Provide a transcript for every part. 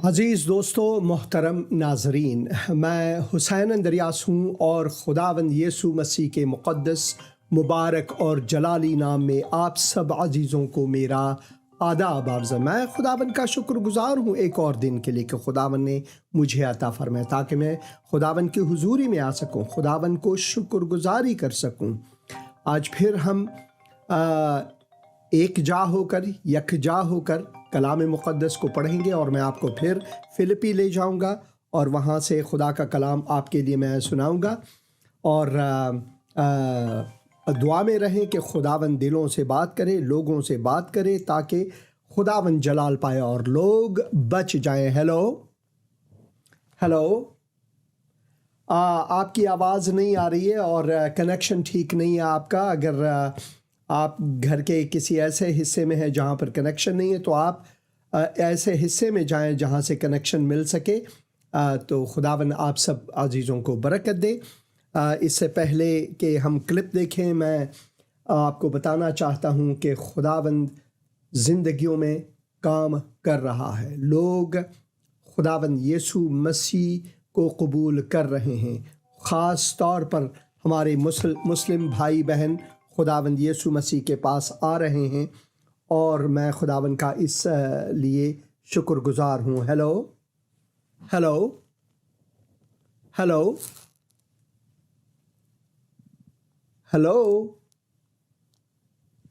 عزیز دوستو، محترم ناظرین، میں حسین اندریاس ہوں اور خداوند یسوع مسیح کے مقدس، مبارک اور جلالی نام میں آپ سب عزیزوں کو میرا آداب عرض ہے۔ میں خداوند کا شکر گزار ہوں ایک اور دن کے لیے کہ خداوند نے مجھے عطا فرمایا تاکہ میں خداوند کی حضوری میں آ سکوں، خداوند کو شکر گزاری کر سکوں۔ آج پھر ہم یکجا ہو کر کلام مقدس کو پڑھیں گے، اور میں آپ کو پھر فلپی لے جاؤں گا اور وہاں سے خدا کا کلام آپ کے لیے میں سناؤں گا، اور دعا میں رہیں کہ خداوند دلوں سے بات کرے، لوگوں سے بات کرے، تاکہ خداوند جلال پائے اور لوگ بچ جائیں۔ ہیلو، آپ کی آواز نہیں آ رہی ہے اور کنیکشن ٹھیک نہیں ہے آپ کا۔ اگر آپ گھر کے کسی ایسے حصے میں ہیں جہاں پر کنیکشن نہیں ہے تو آپ ایسے حصے میں جائیں جہاں سے کنیکشن مل سکے، تو خداوند آپ سب عزیزوں کو برکت دے۔ اس سے پہلے کہ ہم کلپ دیکھیں، میں آپ کو بتانا چاہتا ہوں کہ خداوند زندگیوں میں کام کر رہا ہے۔ لوگ خداوند یسوع مسیح کو قبول کر رہے ہیں، خاص طور پر ہمارے مسلم بھائی بہن خداوند یسوع مسیح کے پاس آ رہے ہیں، اور میں خداوند کا اس لیے شکر گزار ہوں۔ ہیلو،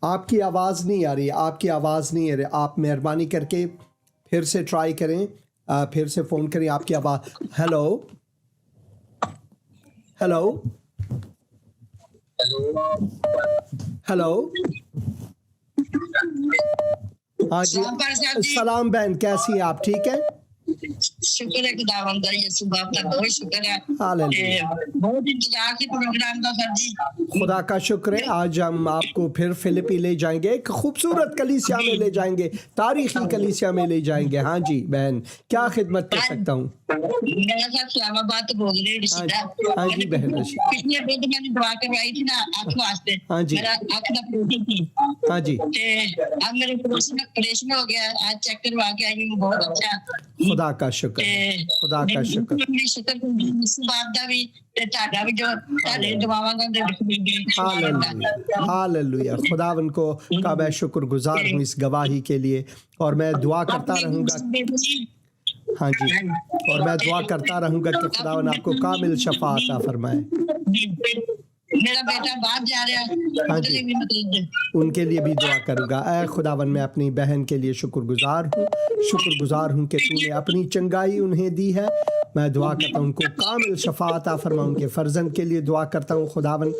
آپ کی آواز نہیں آ رہی، آپ مہربانی کر کے پھر سے ٹرائی کریں، پھر سے فون کریں، آپ کی آواز۔ ہیلو، ہاں جی، السلام بہن، کیسی ہیں آپ؟ ٹھیک ہے، شکر ہے خداوند کا، یسوع باپ کا بہت شکر ہے۔ بہت انتظار کی پروگرام کا سر جی، خدا کا شکر ہے۔ آج ہم آپ کو پھر فلپی لے جائیں گے، ایک خوبصورت کلیسیا میں لے جائیں گے، تاریخی کلیسیا میں لے جائیں گے۔ ہاں جی بہن، کیا خدمت کر سکتا ہوں؟ میرا ساتھ اسلام آباد بول رہی رشیدہ۔ ہاں جی بہن رشیدہ، پچھلے دن میں نے دعا کروائی تھی نا آنکھ واسطے، ہاں جی، میرا آنکھ کا پروٹین تھی، ہاں جی، اب میرے آپریشن ہو گیا، آج چیک کروا کے آئی ہوں، بہت اچھا۔ خدا کا شکر، خدا کا شکر، ہاللویا۔ خداوند کو کا میں شکر گزار ہوں اس گواہی کے لیے، اور میں دعا کرتا رہوں گا، ہاں جی، اور میں دعا کرتا رہوں گا کہ خداوند آپ کو کامل شفا عطا فرمائے۔ میرا بیٹا باہر جا رہا ہے، ہاں جی، ان کے لیے بھی دعا کروں گا۔ اے خداوند، میں اپنی بہن کے لیے شکر گزار ہوں کہ تو نے اپنی چنگائی انہیں دی ہے۔ میں دعا کرتا ہوں ان کو کامل شفا عطا فرما۔ ان کے فرزند کے لیے دعا کرتا ہوں خداوند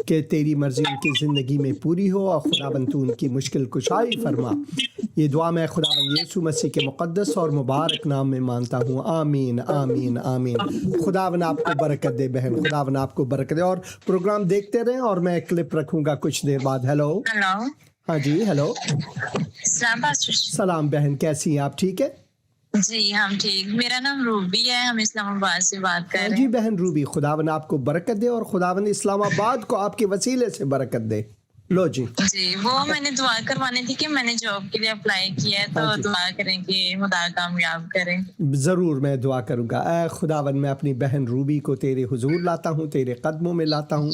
کہ تیری مرضی ان کی زندگی میں پوری ہو، اور خداوند تو ان کی مشکل کشائی فرما۔ یہ دعا میں خداوند یسوع مسیح کے مقدس اور مبارک نام میں مانتا ہوں، آمین آمین آمین۔ خداوند آپ کو برکت دے بہن، خداوند آپ کو برکت دے، اور پروگرام دیکھتے رہیں، اور میں کلپ رکھوں گا کچھ دیر بعد۔ ہیلو، ہاں جی، ہیلو، سلام بہن، کیسی ہیں آپ؟ ٹھیک ہے جی، ہم ٹھیک۔ میرا نام روبی ہے، ہم اسلام آباد سے بات کر رہے ہیں۔ جی بہن روبی، خداوند آپ کو برکت دے، اور خداوند اسلام آباد کو آپ کے وسیلے سے برکت دے۔ لو جی، وہ میں نے دعا کروانی تھی کہ میں نے جاب کے لیے اپلائی کیا ہے، تو دعا کریں کہ خدا کامیاب کرے۔ ضرور میں دعا کروں گا۔ اے خداوند، میں اپنی بہن روبی کو تیرے حضور لاتا ہوں، تیرے قدموں میں لاتا ہوں۔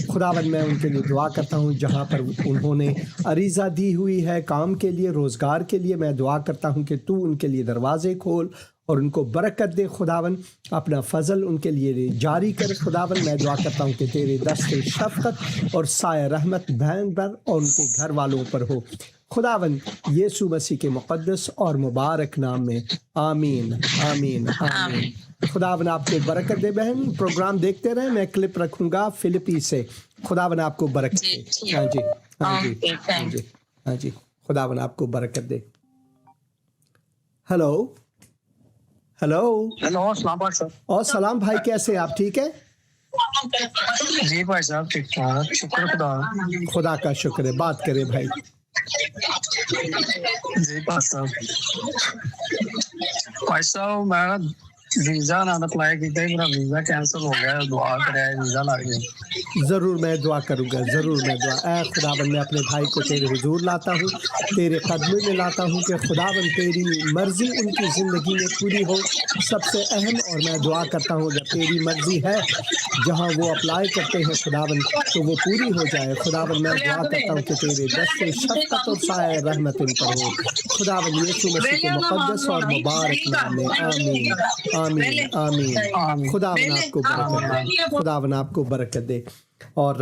خداوند، میں ان کے لیے دعا کرتا ہوں جہاں پر انہوں نے عریضہ دی ہوئی ہے کام کے لیے، روزگار کے لیے، میں دعا کرتا ہوں کہ تو ان کے لیے دروازے کھول اور ان کو برکت دے۔ خداوند، اپنا فضل ان کے لیے جاری کر۔ خداوند، میں دعا کرتا ہوں کہ تیرے دست شفقت اور سایہ رحمت بہن پر اور ان کے گھر والوں پر ہو، خداوند یسوع مسیح کے مقدس اور مبارک نام میں، آمین آمین آمین۔ خداوند آپ کو برکت دے بہن، پروگرام دیکھتے رہیں، میں کلپ رکھوں گا فلپی سے۔ خداوند آپ کو برکت دے۔ ہاں جی، ہاں جی، ہاں جی، ہاں جی، خداوند آپ کو برکت دے۔ ہیلو، السلام علیکم سر۔ اور سلام بھائی، کیسے آپ؟ ٹھیک ہے جی بھائی صاحب، ٹھیک ٹھاک، شکر خدا کا شکر ہے۔ بات کرے بھائی۔ جی بھائی صاحب، میں ویزا نہ اپلائی کیتا میرا ویزا کینسل ہو گیا دعا کرے ویزا لگ جائے ضرور میں دعا کروں گا ضرور میں دعا اے خداوند میں اپنے بھائی کو تیرے حضور لاتا ہوں تیرے قدموں میں لاتا ہوں کہ خداوند تیری مرضی ان کی زندگی میں پوری ہو سب سے اہم اور میں دعا کرتا ہوں اگر تیری مرضی ہے جہاں وہ اپلائی کرتے ہیں خداوند تو وہ پوری ہو جائے خداوند میں دعا کرتا ہوں کہ تیرے دست شفقت اور سایہ رحمت ان پر ہو خداوند یسوع مسیح کے مقدس اور مبارک نام میں آمین آمین آمین خداوند آپ کو برکت دے خداوند آپ کو برکت دے اور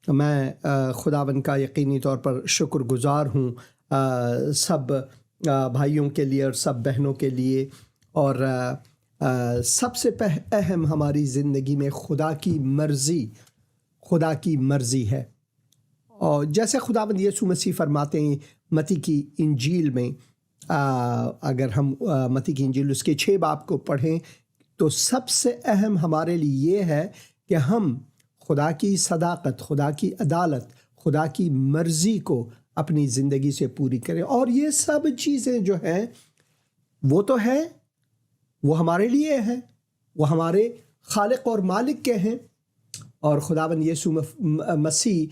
میں خداوند کا یقینی طور پر شکر گزار ہوں سب بھائیوں کے لیے اور سب بہنوں کے لیے اور سب سے اہم ہماری زندگی میں خدا کی مرضی ہے اور جیسے خداوند یسوع مسیح فرماتے ہیں متی کی انجیل میں اگر ہم متی کی انجیل اس کے 6 باب کو پڑھیں تو سب سے اہم ہمارے لیے یہ ہے کہ ہم خدا کی صداقت خدا کی عدالت خدا کی مرضی کو اپنی زندگی سے پوری کریں اور یہ سب چیزیں جو ہیں وہ تو ہے وہ ہمارے لیے ہیں وہ ہمارے خالق اور مالک کے ہیں اور خداوند یسوع مسیح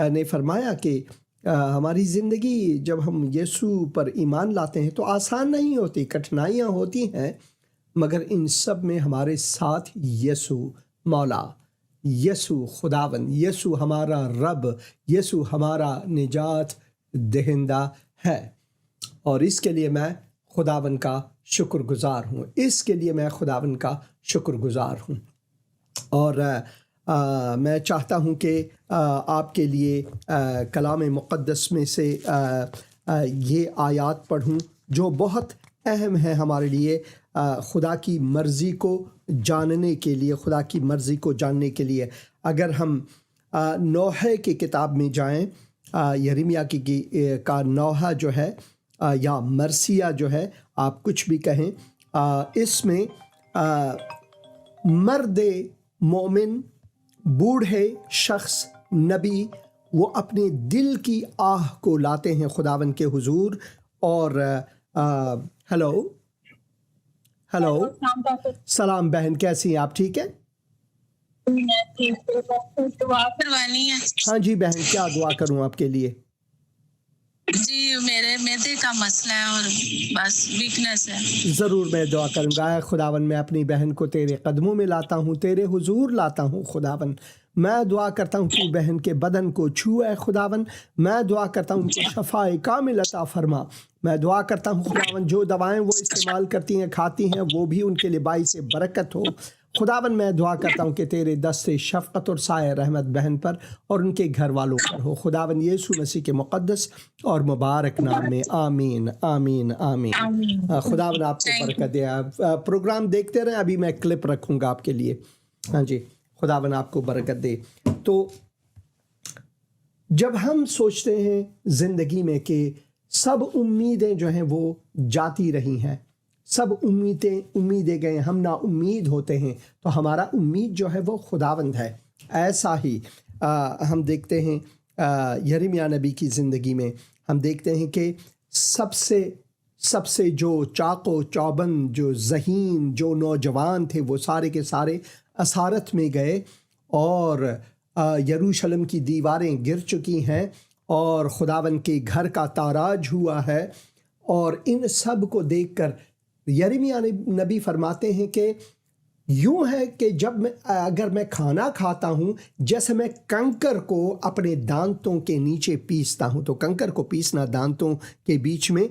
نے فرمایا کہ ہماری زندگی جب ہم یسوع پر ایمان لاتے ہیں تو آسان نہیں ہوتی کٹھنائیاں ہوتی ہیں مگر ان سب میں ہمارے ساتھ یسوع مولا یسوع خداوند یسوع ہمارا رب یسوع ہمارا نجات دہندہ ہے اور اس کے لیے میں خداوند کا شکر گزار ہوں اور میں چاہتا ہوں کہ آپ کے لیے کلام مقدس میں سے یہ آیات پڑھوں جو بہت اہم ہے ہمارے لیے خدا کی مرضی کو جاننے کے لیے اگر ہم نوحہ کی کتاب میں جائیں یرمیہ کا نوحہ جو ہے یا مرثیہ جو ہے آپ کچھ بھی کہیں اس میں مرد مومن بوڑھے شخص نبی وہ اپنے دل کی آہ کو لاتے ہیں خداوند کے حضور اور ہیلو سلام بہن کیسی ہیں آپ ٹھیک ہے ہاں جی بہن کیا دعا کروں آپ کے لیے جی میرے معدے کا مسئلہ ہے اور بس ویکنس ہے ضرور میں دعا کروں گا خداوند میں اپنی بہن کو تیرے قدموں میں لاتا ہوں تیرے حضور لاتا ہوں خداوند میں دعا کرتا ہوں کہ بہن کے بدن کو چھو اے خداوند میں دعا کرتا ہوں کہ شفاء کامل عطا فرما میں دعا کرتا ہوں خداوند جو دوائیں وہ استعمال کرتی ہیں کھاتی ہیں وہ بھی ان کے لیے باعث برکت ہو خداوند میں دعا کرتا ہوں کہ تیرے دست شفقت اور سایہ رحمت بہن پر اور ان کے گھر والوں پر ہو خداوند یسوع مسیح کے مقدس اور مبارک نام میں آمین آمین آمین خداوند آپ کو برکت دے پروگرام دیکھتے رہیں ابھی میں کلپ رکھوں گا آپ کے لیے ہاں جی خداوند آپ کو برکت دے تو جب ہم سوچتے ہیں زندگی میں کہ سب امیدیں جو ہیں وہ جاتی رہی ہیں سب امیدیں گئے ہم نا امید ہوتے ہیں تو ہمارا امید جو ہے وہ خداوند ہے ایسا ہی ہم دیکھتے ہیں یرمیہ نبی کی زندگی میں ہم دیکھتے ہیں کہ سب سے جو چاق و چوبند جو ذہین جو نوجوان تھے وہ سارے کے سارے اسارت میں گئے اور یروشلم کی دیواریں گر چکی ہیں اور خداوند کے گھر کا تاراج ہوا ہے اور ان سب کو دیکھ کر یرمیہ نبی فرماتے ہیں کہ یوں ہے کہ اگر میں کھانا کھاتا ہوں جیسے میں کنکر کو اپنے دانتوں کے نیچے پیستا ہوں تو کنکر کو پیسنا دانتوں کے بیچ میں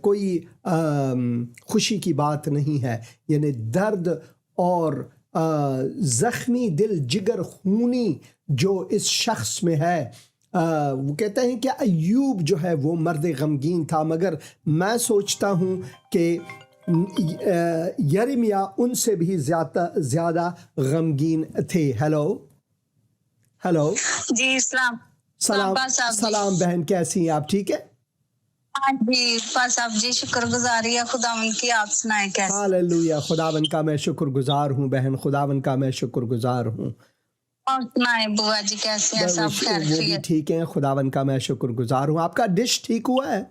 کوئی خوشی کی بات نہیں ہے یعنی درد اور زخمی دل جگر خونی جو اس شخص میں ہے وہ کہتے ہیں کہ ایوب جو ہے وہ مرد غمگین تھا مگر میں سوچتا ہوں کہ یرمیہ ان سے بھی زیادہ غمگین تھے ہیلو جی سلام بہن کیسی ہیں آپ ٹھیک ہے ہاں جی صاحب جی شکر گزاری ہے خداوند کی آپ سنائیں کیسے ہاللویا خداوند کا میں شکر گزار ہوں بہن خداوند کا میں شکر گزار ہوں اور سنائیں بوا جی کیسے ہیں سب وہ بھی ٹھیک ہیں خداوند کا میں شکر گزار ہوں آپ کا ڈش ٹھیک ہوا ہے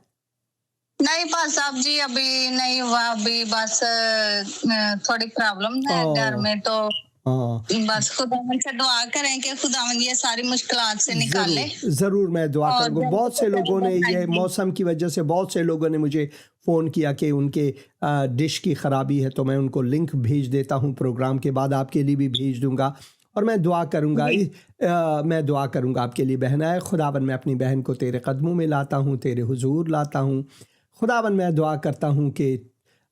نہیں پاس صاحب جی ابھی نہیں ہوا, ابھی بس تھوڑی پرابلم ہے گھر میں, تو بس خداوند سے دعا کریں کہ خداوند یہ ساری مشکلات سے نکالے. ضرور میں دعا کروں گا. بہت سے لوگوں نے یہ موسم کی وجہ سے بہت سے لوگوں نے مجھے فون کیا کہ ان کے ڈش کی خرابی ہے, تو میں ان کو لنک بھیج دیتا ہوں, پروگرام کے بعد آپ کے لیے بھی بھیج دوں گا, اور میں دعا کروں گا. میں دعا کروں گا آپ کے لیے. بہن ہے خداوند, میں اپنی بہن کو تیرے قدموں میں لاتا ہوں, تیرے حضور لاتا ہوں. خداوند میں دعا کرتا ہوں کہ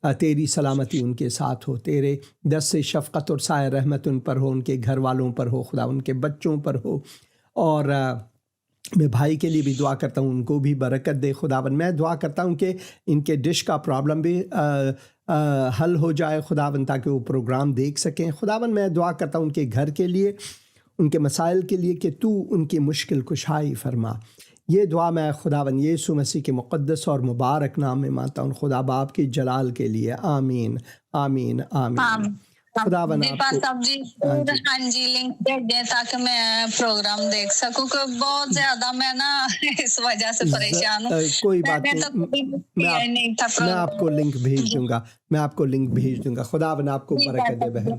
تیری سلامتی ان کے ساتھ ہو, تیرے دست شفقت اور سایہ رحمت ان پر ہو, ان کے گھر والوں پر ہو, خدا ان کے بچوں پر ہو. اور میں بھائی کے لیے بھی دعا کرتا ہوں, ان کو بھی برکت دے. خداوند میں دعا کرتا ہوں کہ ان کے ڈش کا پرابلم بھی حل ہو جائے خداوند, تاکہ وہ پروگرام دیکھ سکیں. خداوند میں دعا کرتا ہوں ان کے گھر کے لیے, ان کے مسائل کے لیے, کہ تو ان کی مشکل کشائی فرما. یہ دعا میں خداوند یسوع مسیح کے مقدس اور مبارک نام میں مانتا ہوں, خدا باپ کے جلال کے لیے. آمین آمین آمین. خداوند ہاں جی لنک بھیج دیں تاکہ میں پروگرام دیکھ سکوں, کہ بہت زیادہ میں نا اس وجہ سے پریشان ہوں. کوئی بات نہیں, میں آپ کو لنک بھیج دوں گا, میں آپ کو لنک بھیج دوں گا. خداوند آپ کو برکت دے بہن.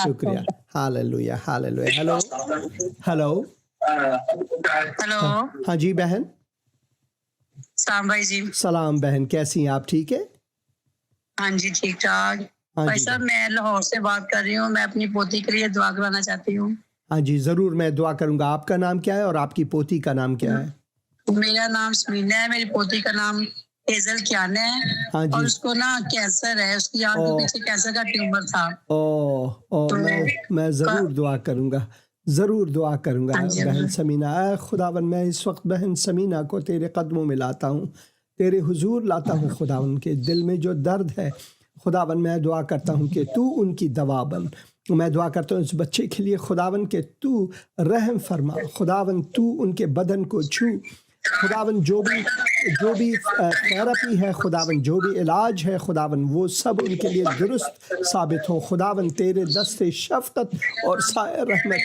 شکریہ. Hallelujah hallelujah. Hello hello hello. ہاں جی بہن. سلام بھائی جی. سلام بہن, کیسی ہیں آپ؟ ٹھیک ہے؟ ہاں جی ٹھیک ٹھاک. بھائی صاحب میں لاہور سے بات کر رہی ہوں, میں اپنی پوتی کے لیے دعا کروانا چاہتی ہوں. ہاں جی ضرور, میں دعا کروں گا. آپ کا نام کیا ہے اور آپ کی پوتی کا نام کیا ہے؟ میرا نام سمینا ہے, میری پوتی کا نام ہیزل کیان ہے. ہاں جی. اور اس کو نا کینسر ہے, اس کی آنکھ کے پیچھے کینسر کا ٹیومر تھا. میں ضرور دعا کروں گا, ضرور دعا کروں گا بہن سمینا. اے خداوند میں اس وقت بہن سمینا کو تیرے قدموں میں لاتا ہوں, تیرے حضور لاتا ہوں. خداوند کے دل میں جو درد ہے خداوند, میں دعا کرتا ہوں کہ تو ان کی دوا بن. میں دعا کرتا ہوں اس بچے کے لیے خداوند کہ تو رحم فرما. خداوند تو ان کے بدن کو چھو. خداوند جو بھی تھیراپی ہے خداوند, جو بھی علاج ہے خداوند, وہ سب ان کے لیے درست ثابت ہو. خداوند تیرے دست شفقت اور سایہ رحمت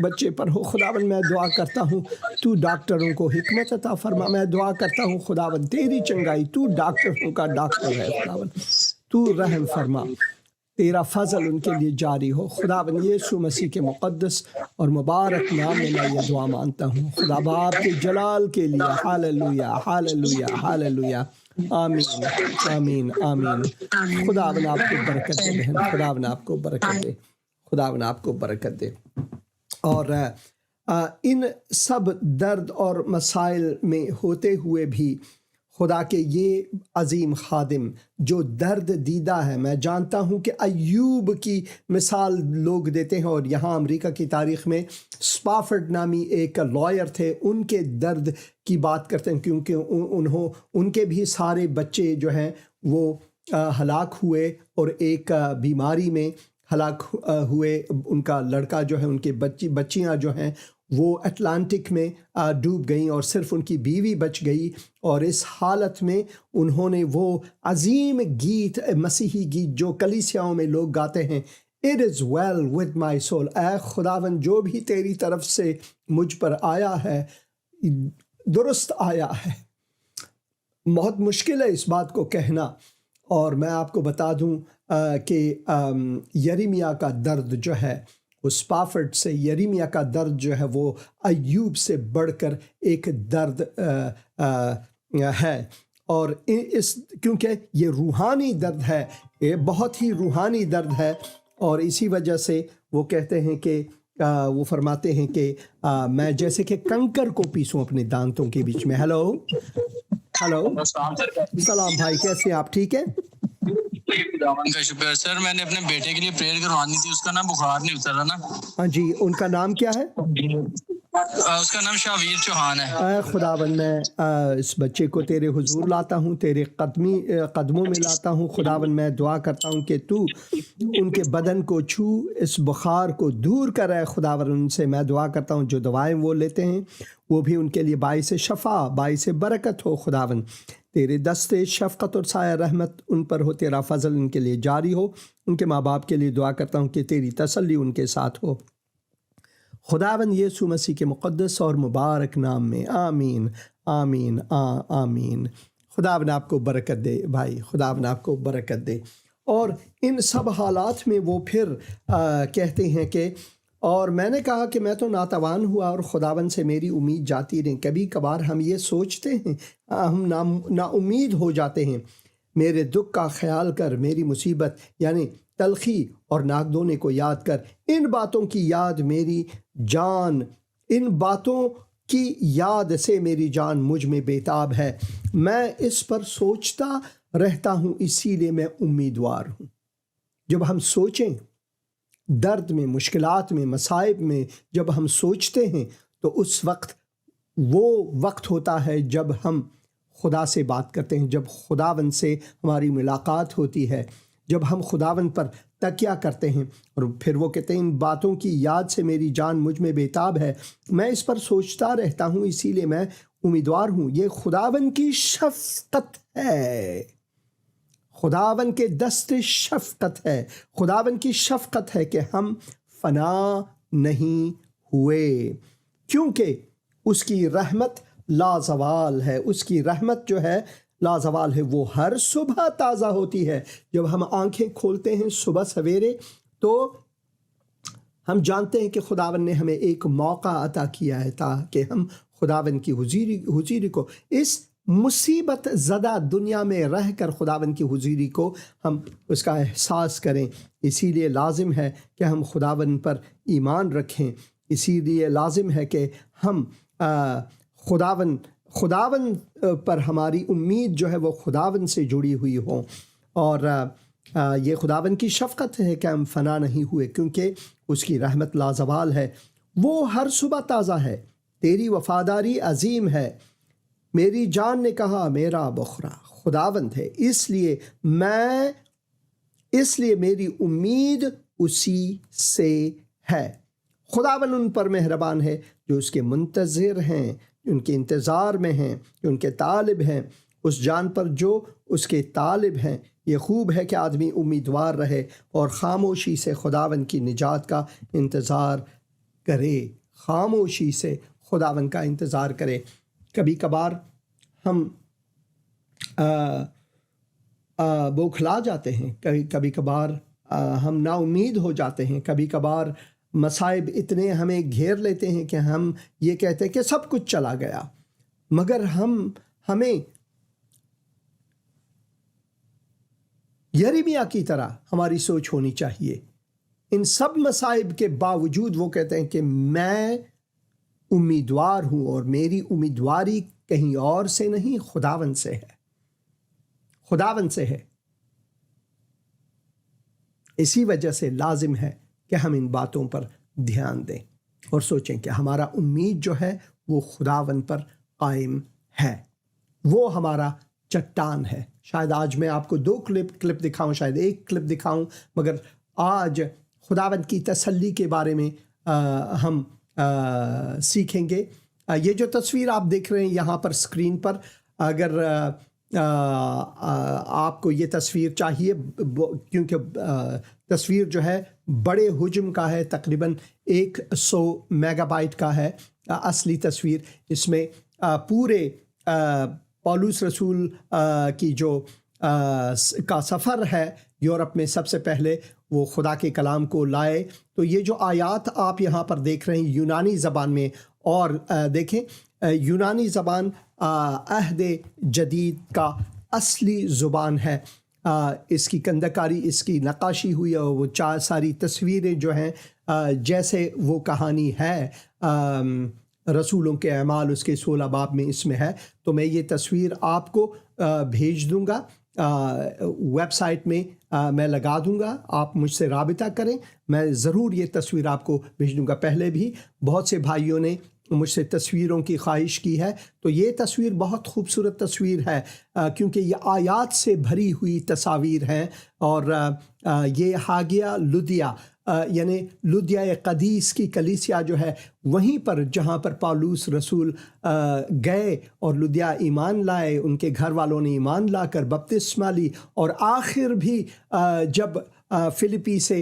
بچے پر ہو. خداوند میں دعا کرتا ہوں تو ڈاکٹروں کو حکمت عطا فرما. میں دعا کرتا ہوں خداوند تیری چنگائی, تو ڈاکٹروں کا ڈاکٹر ہے خداوند, تو رحم فرما. تیرا فضل ان کے لیے جاری ہو. خداوند یسوع مسیح کے مقدس اور مبارک نام میں میں یہ دعا مانتا ہوں, خدا باپ کے جلال کے لیے. Hallelujah hallelujah hallelujah. آمین آمین آمین. خداوند آپ کو برکت دے بہن, خداوند آپ کو برکت دے, خداوند آپ کو برکت دے. اور ان سب درد اور مسائل میں ہوتے ہوئے بھی خدا کے یہ عظیم خادم جو درد دیدہ ہے, میں جانتا ہوں کہ ایوب کی مثال لوگ دیتے ہیں, اور یہاں امریکہ کی تاریخ میں اسپافرڈ نامی ایک لائر تھے, ان کے درد کی بات کرتے ہیں, کیونکہ ان کے بھی سارے بچے جو ہیں وہ ہلاک ہوئے, اور ایک بیماری میں ہلاک ہوئے. ان کا لڑکا جو ہے, ان کے بچیاں جو ہیں وہ اٹلانٹک میں ڈوب گئیں, اور صرف ان کی بیوی بچ گئی. اور اس حالت میں انہوں نے وہ عظیم گیت, مسیحی گیت جو کلیسیاؤں میں لوگ گاتے ہیں, It is well with my soul. اے خداوند جو بھی تیری طرف سے مجھ پر آیا ہے درست آیا ہے. بہت مشکل ہے اس بات کو کہنا, اور میں آپ کو بتا دوں کہ یریمیا کا درد جو ہے, اس پافٹ سے یریمیا کا درد جو ہے وہ ایوب سے بڑھ کر ایک درد ہے. اور کیونکہ یہ روحانی درد ہے, یہ بہت ہی روحانی درد ہے, اور اسی وجہ سے وہ کہتے ہیں کہ وہ فرماتے ہیں کہ میں جیسے کہ کنکر کو پیسوں اپنے دانتوں کے بیچ میں. Hello hello. سلام بھائی, کیسے ہیں آپ؟ ٹھیک ہے کا شکر سر. میں نے اپنے بیٹے کے لیے پریئر کروانی تھی, اس کا نا بخار نہیں اتر رہا نا. ہاں جی, ان کا نام کیا ہے؟ اس کا نام شاویر چوہان ہے. اے خداوند میں اس بچے کو تیرے حضور لاتا ہوں, تیرے قدموں میں لاتا ہوں. خداوند میں دعا کرتا ہوں کہ تو ان کے بدن کو چھو, اس بخار کو دور کر. اے خداوند ان سے میں دعا کرتا ہوں جو دوائیں وہ لیتے ہیں وہ بھی ان کے لیے باعث شفا, باعث برکت ہو. خداوند تیرے دست شفقت اور سایہ رحمت ان پر ہو, تیرا فضل ان کے لیے جاری ہو. ان کے ماں باپ کے لیے دعا کرتا ہوں کہ تیری تسلی ان کے ساتھ ہو. خداوند یسوع مسیح کے مقدس اور مبارک نام میں آمین آمین آمین۔ خداوند آپ کو برکت دے بھائی، خداوند آپ کو برکت دے۔ اور ان سب حالات میں وہ پھر کہتے ہیں کہ اور میں نے کہا کہ میں تو ناتوان ہوا اور خداوند سے میری امید جاتی رہی۔ کبھی کبھار ہم یہ سوچتے ہیں، ہم نا امید ہو جاتے ہیں۔ میرے دکھ کا خیال کر، میری مصیبت یعنی تلخی اور ناکدونے کو یاد کر، ان باتوں کی یاد میری جان، ان باتوں کی یاد سے میری جان مجھ میں بےتاب ہے۔ میں اس پر سوچتا رہتا ہوں، اسی لیے میں امیدوار ہوں۔ جب ہم سوچیں، درد میں، مشکلات میں، مصائب میں جب ہم سوچتے ہیں تو اس وقت وہ وقت ہوتا ہے جب ہم خدا سے بات کرتے ہیں، جب خداوند سے ہماری ملاقات ہوتی ہے، جب ہم خداوند پر تکیہ کرتے ہیں۔ اور پھر وہ کہتے ہیں ان باتوں کی یاد سے میری جان مجھ میں بےتاب ہے، میں اس پر سوچتا رہتا ہوں، اسی لیے میں امیدوار ہوں۔ یہ خداوند کی شفقت ہے، خداوند کے دست شفقت ہے، خداوند کی شفقت ہے کہ ہم فنا نہیں ہوئے، کیونکہ اس کی رحمت لازوال ہے۔ اس کی رحمت جو ہے لازوال ہے، وہ ہر صبح تازہ ہوتی ہے۔ جب ہم آنکھیں کھولتے ہیں صبح سویرے تو ہم جانتے ہیں کہ خداوند نے ہمیں ایک موقع عطا کیا ہے تاکہ ہم خداوند کی حضوری کو، اس مصیبت زدہ دنیا میں رہ کر خداوند کی حضوری کو ہم اس کا احساس کریں۔ اسی لیے لازم ہے کہ ہم خداوند پر ایمان رکھیں، اسی لیے لازم ہے کہ ہم خداوند پر ہماری امید جو ہے وہ خداوند سے جڑی ہوئی ہو۔ اور یہ خداوند کی شفقت ہے کہ ہم فنا نہیں ہوئے، کیونکہ اس کی رحمت لازوال ہے، وہ ہر صبح تازہ ہے، تیری وفاداری عظیم ہے۔ میری جان نے کہا میرا بخرا خداوند ہے، اس لیے میری امید اسی سے ہے۔ خداوند ان پر مہربان ہے جو اس کے منتظر ہیں، ان کے انتظار میں ہیں، جو ان کے طالب ہیں، اس جان پر جو اس کے طالب ہیں۔ یہ خوب ہے کہ آدمی امیدوار رہے اور خاموشی سے خداوند کی نجات کا انتظار کرے، خاموشی سے خداوند کا انتظار کرے۔ کبھی کبھار ہم بوکھلا جاتے ہیں، کبھی کبھار ہم نا امید ہو جاتے ہیں، کبھی کبھار مصائب اتنے ہمیں گھیر لیتے ہیں کہ ہم یہ کہتے ہیں کہ سب کچھ چلا گیا۔ مگر ہمیں یریمیا کی طرح ہماری سوچ ہونی چاہیے۔ ان سب مصائب کے باوجود وہ کہتے ہیں کہ میں امیدوار ہوں، اور میری امیدواری کہیں اور سے نہیں، خداوند سے ہے، خداوند سے ہے۔ اسی وجہ سے لازم ہے کہ ہم ان باتوں پر دھیان دیں اور سوچیں کہ ہمارا امید جو ہے وہ خداوند پر قائم ہے، وہ ہمارا چٹان ہے۔ شاید آج میں آپ کو 2 کلپ دکھاؤں، شاید 1 کلپ دکھاؤں، مگر آج خداوند کی تسلی کے بارے میں ہم سیکھیں گے۔ یہ جو تصویر آپ دیکھ رہے ہیں یہاں پر اسکرین پر، اگر آپ کو یہ تصویر چاہیے، کیونکہ تصویر جو ہے بڑے حجم کا ہے، تقریباً 100 میگا بائٹ کا ہے اصلی تصویر۔ اس میں پورے پولس رسول کی جو کا سفر ہے یورپ میں، سب سے پہلے وہ خدا کے کلام کو لائے۔ تو یہ جو آیات آپ یہاں پر دیکھ رہے ہیں یونانی زبان میں، اور دیکھیں یونانی زبان عہد جدید کا اصلی زبان ہے۔ اس کی کندکاری، اس کی نقاشی ہوئی، اور وہ ساری تصویریں جو ہیں جیسے وہ کہانی ہے رسولوں کے اعمال اس کے 16 باب میں اس میں ہے۔ تو میں یہ تصویر آپ کو بھیج دوں گا، ویب سائٹ میں میں لگا دوں گا، آپ مجھ سے رابطہ کریں، میں ضرور یہ تصویر آپ کو بھیج دوں گا۔ پہلے بھی بہت سے بھائیوں نے مجھ سے تصویروں کی خواہش کی ہے، تو یہ تصویر بہت خوبصورت تصویر ہے، کیونکہ یہ آیات سے بھری ہوئی تصاویر ہیں۔ اور یہ ہاگیا لودیا، یعنی لودیا قدیس کی کلیسیا جو ہے، وہیں پر جہاں پر پالوس رسول گئے اور لودیا ایمان لائے، ان کے گھر والوں نے ایمان لا کر بپتسمہ لی، اور آخر بھی جب فلپی سے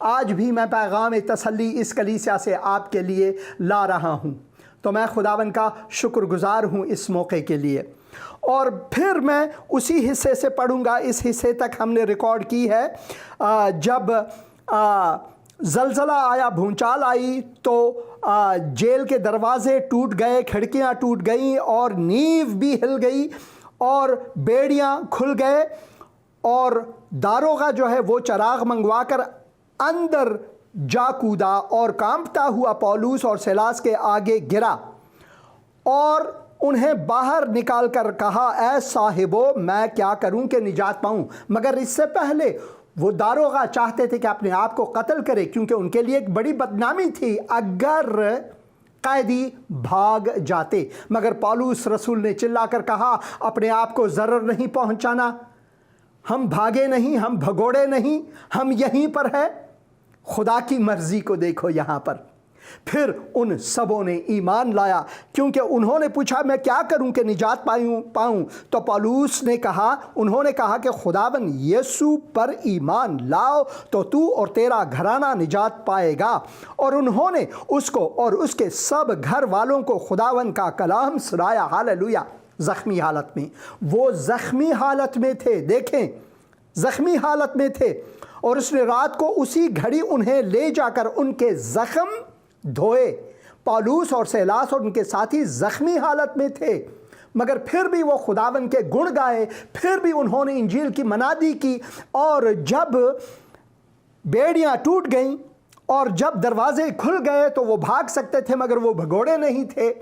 آج بھی میں پیغام تسلی اس کلیسیا سے آپ کے لیے لا رہا ہوں۔ تو میں خداوند کا شکر گزار ہوں اس موقع کے لیے۔ اور پھر میں اسی حصے سے پڑھوں گا، اس حصے تک ہم نے ریکارڈ کی ہے۔ جب زلزلہ آیا، بھونچال آئی، تو جیل کے دروازے ٹوٹ گئے، کھڑکیاں ٹوٹ گئیں اور نیو بھی ہل گئی اور بیڑیاں کھل گئے، اور داروغہ جو ہے وہ چراغ منگوا کر اندر جا کودا اور کانپتا ہوا پولوس اور سیلاس کے آگے گرا اور انہیں باہر نکال کر کہا، اے صاحبو میں کیا کروں کہ نجات پاؤں؟ مگر اس سے پہلے وہ داروغہ چاہتے تھے کہ اپنے آپ کو قتل کرے، کیونکہ ان کے لیے ایک بڑی بدنامی تھی اگر قیدی بھاگ جاتے۔ مگر پولس رسول نے چلا کر کہا، اپنے آپ کو ضرر نہیں پہنچانا، ہم بھاگے نہیں، ہم بھگوڑے نہیں، ہم یہیں پر ہے۔ خدا کی مرضی کو دیکھو یہاں پر۔ پھر ان سبوں نے ایمان لایا، کیونکہ انہوں نے پوچھا میں کیا کروں کہ نجات پاؤں؟ تو پولس نے کہا، انہوں نے کہا کہ خداوند یسوع پر ایمان لاؤ تو تو اور تیرا گھرانہ نجات پائے گا۔ اور انہوں نے اس کو اور اس کے سب گھر والوں کو خداوند کا کلام سنایا۔ ہاللویا۔ زخمی حالت میں، وہ زخمی حالت میں تھے، دیکھیں زخمی حالت میں تھے، اور اس نے رات کو اسی گھڑی انہیں لے جا کر ان کے زخم دھوئے۔ پولس اور سیلاس اور ان کے ساتھی زخمی حالت میں تھے، مگر پھر بھی وہ خداوند کے گن گائے، پھر بھی انہوں نے انجیل کی منادی کی، اور جب بیڑیاں ٹوٹ گئیں اور جب دروازے کھل گئے تو وہ بھاگ سکتے تھے، مگر وہ بھگوڑے نہیں تھے۔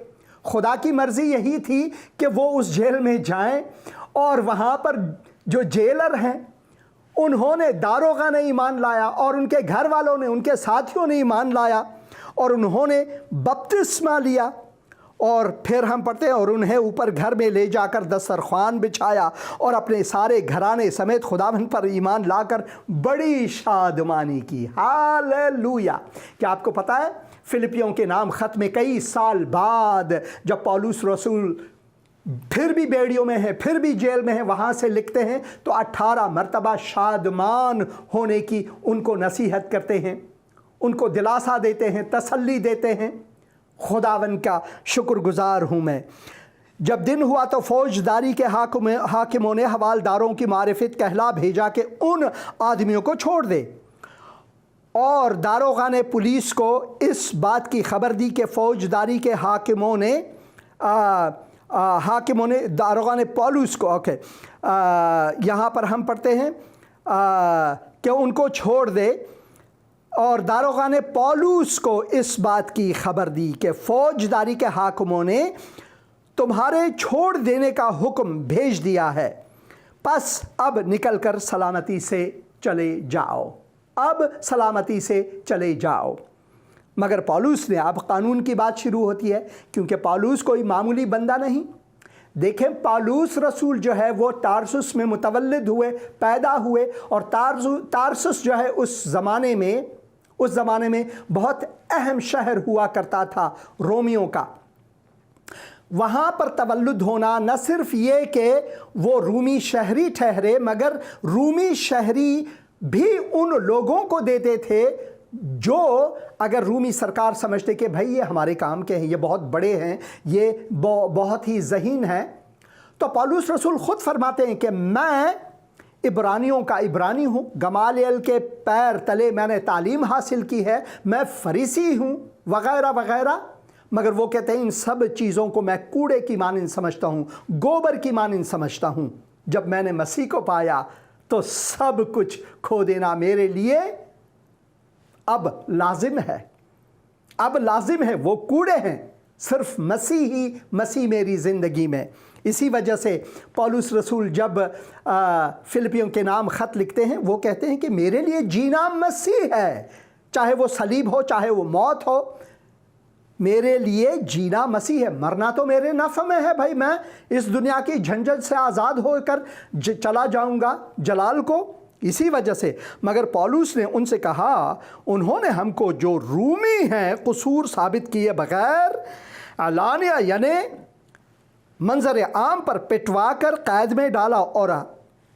خدا کی مرضی یہی تھی کہ وہ اس جیل میں جائیں، اور وہاں پر جو جیلر ہیں انہوں نے، داروغہ نے ایمان لایا، اور ان کے گھر والوں نے، ان کے ساتھیوں نے ایمان لایا، اور انہوں نے بپتسمہ لیا۔ اور پھر ہم پڑھتے ہیں، اور انہیں اوپر گھر میں لے جا کر دسترخوان بچھایا اور اپنے سارے گھرانے سمیت خداوند پر ایمان لا کر بڑی شادمانی کی۔ ہاللویا۔ کیا آپ کو پتہ ہے فلپیوں کے نام خط میں کئی سال بعد جب پولس رسول پھر بھی بیڑیوں میں ہیں، پھر بھی جیل میں ہیں، وہاں سے لکھتے ہیں تو 18 مرتبہ شادمان ہونے کی ان کو نصیحت کرتے ہیں، ان کو دلاسا دیتے ہیں، تسلی دیتے ہیں۔ خداوند کا شکر گزار ہوں میں۔ جب دن ہوا تو فوجداری کے حاکموں نے حوالداروں کی معرفت کہلا بھیجا کہ ان آدمیوں کو چھوڑ دے، اور داروغہ نے پولیس کو اس بات کی خبر دی کہ فوجداری کے حاکموں نے داروغہ نے پولس کو یہاں پر ہم پڑھتے ہیں کہ ان کو چھوڑ دے، اور داروغہ نے پولس کو اس بات کی خبر دی کہ فوجداری کے حاکموں نے تمہارے چھوڑ دینے کا حکم بھیج دیا ہے، پس اب نکل کر سلامتی سے چلے جاؤ، اب سلامتی سے چلے جاؤ۔ مگر پولس نے، اب قانون کی بات شروع ہوتی ہے، کیونکہ پولس کوئی معمولی بندہ نہیں۔ دیکھیں پولس رسول جو ہے وہ تارسس میں متولد ہوئے، پیدا ہوئے، اور تارسس جو ہے اس زمانے میں بہت اہم شہر ہوا کرتا تھا رومیوں کا۔ وہاں پر تولد ہونا نہ صرف یہ کہ وہ رومی شہری ٹھہرے، مگر رومی شہری بھی ان لوگوں کو دیتے تھے جو اگر رومی سرکار سمجھتے کہ بھائی یہ ہمارے کام کے ہیں، یہ بہت بڑے ہیں، یہ بہت ہی ذہین ہیں، تو پولس رسول خود فرماتے ہیں کہ میں عبرانیوں کا عبرانی ہوں، گمالیل کے پیر تلے میں نے تعلیم حاصل کی ہے، میں فریسی ہوں، وغیرہ وغیرہ۔ مگر وہ کہتے ہیں ان سب چیزوں کو میں کوڑے کی مانند سمجھتا ہوں، گوبر کی مانند سمجھتا ہوں۔ جب میں نے مسیح کو پایا تو سب کچھ کھو دینا میرے لیے اب لازم ہے، اب لازم ہے، وہ کوڑے ہیں، صرف مسیح ہی مسیح میری زندگی میں۔ اسی وجہ سے پولس رسول جب فلپیوں کے نام خط لکھتے ہیں وہ کہتے ہیں کہ میرے لیے جینا مسیح ہے، چاہے وہ صلیب ہو، چاہے وہ موت ہو، میرے لیے جینا مسیح ہے، مرنا تو میرے نفع میں ہے۔ بھائی میں اس دنیا کی جھنجھٹ سے آزاد ہو کر چلا جاؤں گا جلال کو۔ اسی وجہ سے مگر پولس نے ان سے کہا، انہوں نے ہم کو جو رومی ہیں قصور ثابت کیے بغیر علانیہ یعنی منظر عام پر پٹوا کر قید میں ڈالا، اور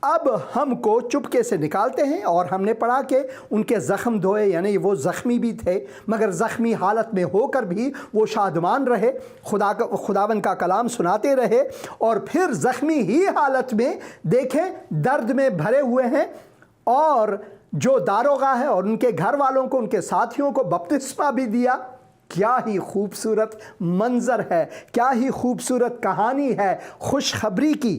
اب ہم کو چپکے سے نکالتے ہیں، اور ہم نے پڑھا کہ ان کے زخم دھوئے، یعنی وہ زخمی بھی تھے مگر زخمی حالت میں ہو کر بھی وہ شادمان رہے، خداوند کا کلام سناتے رہے، اور پھر زخمی ہی حالت میں دیکھیں درد میں بھرے ہوئے ہیں، اور جو داروغہ ہے اور ان کے گھر والوں کو، ان کے ساتھیوں کو بپتسمہ بھی دیا۔ کیا ہی خوبصورت منظر ہے، کیا ہی خوبصورت کہانی ہے خوشخبری کی۔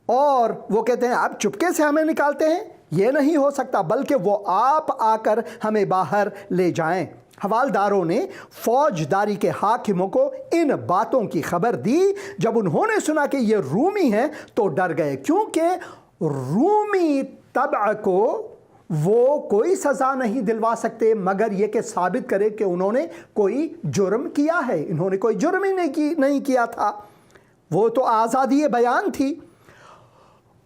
اور وہ کہتے ہیں اب چپکے سے ہمیں نکالتے ہیں، یہ نہیں ہو سکتا، بلکہ وہ آپ آ کر ہمیں باہر لے جائیں۔ حوالداروں نے فوجداری کے حاکموں کو ان باتوں کی خبر دی۔ جب انہوں نے سنا کہ یہ رومی ہیں تو ڈر گئے، کیونکہ رومی طبع کو وہ کوئی سزا نہیں دلوا سکتے مگر یہ کہ ثابت کرے کہ انہوں نے کوئی جرم کیا ہے۔ انہوں نے کوئی جرم ہی نہیں کیا تھا، وہ تو آزادی بیان تھی۔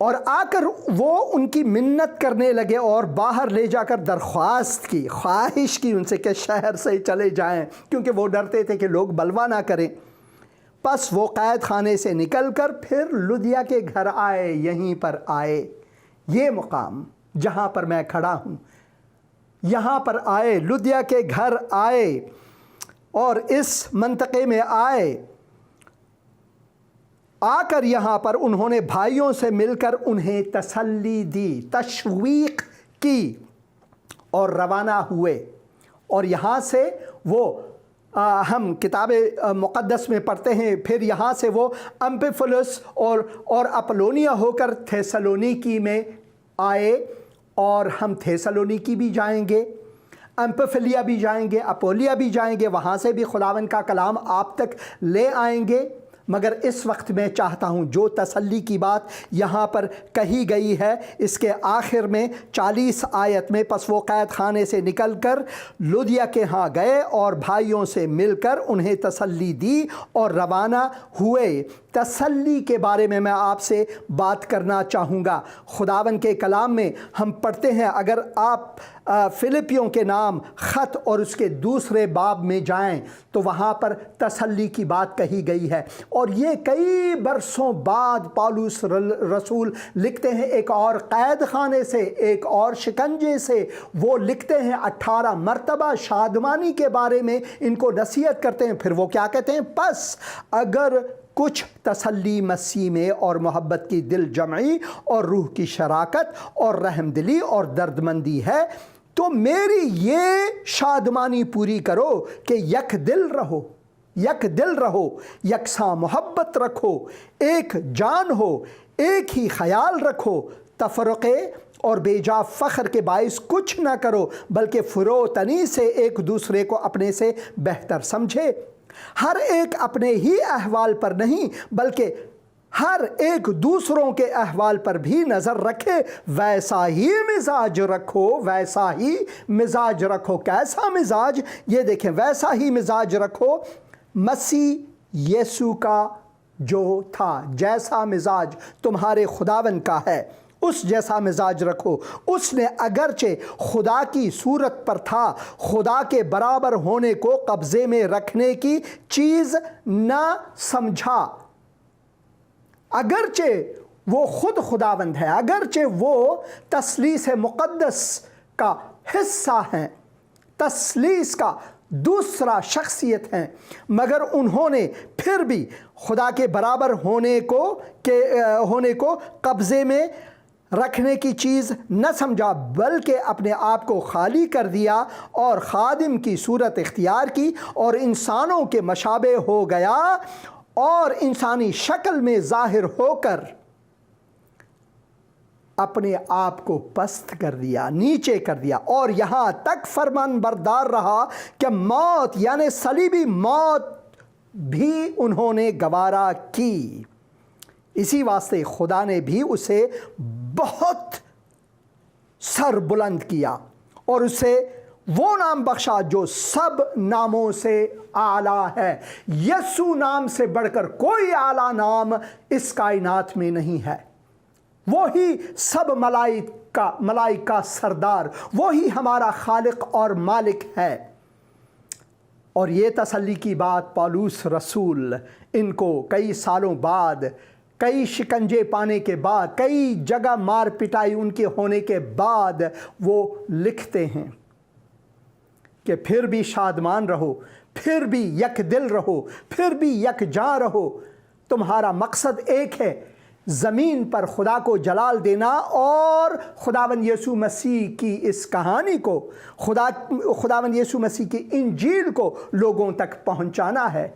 اور آ کر وہ ان کی منت کرنے لگے اور باہر لے جا کر درخواست کی، خواہش کی ان سے کہ شہر سے چلے جائیں، کیونکہ وہ ڈرتے تھے کہ لوگ بلوا نہ کریں۔ پس وہ قید خانے سے نکل کر پھر لدیا کے گھر آئے، یہیں پر آئے، یہ مقام جہاں پر میں کھڑا ہوں، یہاں پر آئے، لدیا کے گھر آئے اور اس منطقے میں آئے۔ آ کر یہاں پر انہوں نے بھائیوں سے مل کر انہیں تسلی دی، تشویق کی، اور روانہ ہوئے۔ اور یہاں سے وہ ہم کتاب مقدس میں پڑھتے ہیں، پھر یہاں سے وہ امپیفلس اور اپولونیا ہو کر تھیسالونیکی میں آئے، اور ہم تھیسالونیکی بھی جائیں گے، امپیفلیا بھی جائیں گے، اپولیا بھی جائیں گے، وہاں سے بھی خداوند کا کلام آپ تک لے آئیں گے۔ مگر اس وقت میں چاہتا ہوں جو تسلی کی بات یہاں پر کہی گئی ہے، اس کے آخر میں 40 آیت میں، پس وہ قید خانے سے نکل کر لدیا کے ہاں گئے اور بھائیوں سے مل کر انہیں تسلی دی اور روانہ ہوئے۔ تسلی کے بارے میں آپ سے بات کرنا چاہوں گا۔ خداوند کے کلام میں ہم پڑھتے ہیں، اگر آپ فلپیوں کے نام خط اور اس کے دوسرے باب میں جائیں تو وہاں پر تسلی کی بات کہی گئی ہے، اور یہ کئی برسوں بعد پالوس رسول لکھتے ہیں، ایک اور قید خانے سے، ایک اور شکنجے سے وہ لکھتے ہیں، 18 مرتبہ شادمانی کے بارے میں ان کو نصیحت کرتے ہیں۔ پھر وہ کیا کہتے ہیں؟ پس اگر کچھ تسلی مسیح میں اور محبت کی دل جمعی اور روح کی شراکت اور رحم دلی اور دردمندی ہے تو میری یہ شادمانی پوری کرو کہ یک دل رہو، یکساں محبت رکھو، ایک جان ہو، ایک ہی خیال رکھو، تفرقے اور بے جا فخر کے باعث کچھ نہ کرو، بلکہ فروتنی سے ایک دوسرے کو اپنے سے بہتر سمجھے۔ ہر ایک اپنے ہی احوال پر نہیں بلکہ ہر ایک دوسروں کے احوال پر بھی نظر رکھے، ویسا ہی مزاج رکھو۔ کیسا مزاج؟ یہ دیکھیں، ویسا ہی مزاج رکھو مسیح یسوع کا جو تھا، جیسا مزاج تمہارے خداوند کا ہے اس جیسا مزاج رکھو۔ اس نے اگرچہ خدا کی صورت پر تھا، خدا کے برابر ہونے کو قبضے میں رکھنے کی چیز نہ سمجھا، اگرچہ وہ خود خداوند ہے، اگرچہ وہ تثلیث مقدس کا حصہ ہیں، تثلیث کا دوسرا شخصیت ہیں، مگر انہوں نے پھر بھی خدا کے برابر ہونے کو قبضے میں رکھنے کی چیز نہ سمجھا، بلکہ اپنے آپ کو خالی کر دیا اور خادم کی صورت اختیار کی اور انسانوں کے مشابہ ہو گیا اور انسانی شکل میں ظاہر ہو کر اپنے آپ کو پست کر دیا، نیچے کر دیا، اور یہاں تک فرمان بردار رہا کہ موت یعنی صلیبی موت بھی انہوں نے گوارا کی۔ اسی واسطے خدا نے بھی اسے بہت سر بلند کیا اور اسے وہ نام بخشا جو سب ناموں سے اعلیٰ ہے۔ یسوع نام سے بڑھ کر کوئی اعلیٰ نام اس کائنات میں نہیں ہے۔ وہی سب ملائکہ سردار، وہی ہمارا خالق اور مالک ہے۔ اور یہ تسلی کی بات پالوس رسول ان کو کئی سالوں بعد کئی شکنجے پانے کے بعد، کئی جگہ مار پٹائی ان کے ہونے کے بعد وہ لکھتے ہیں کہ پھر بھی شادمان رہو، پھر بھی یک دل رہو، پھر بھی یک جاں رہو، تمہارا مقصد ایک ہے، زمین پر خدا کو جلال دینا اور خداوند یسوع مسیح کی اس کہانی کو، خداوند یسوع مسیح کی انجیل کو لوگوں تک پہنچانا ہے۔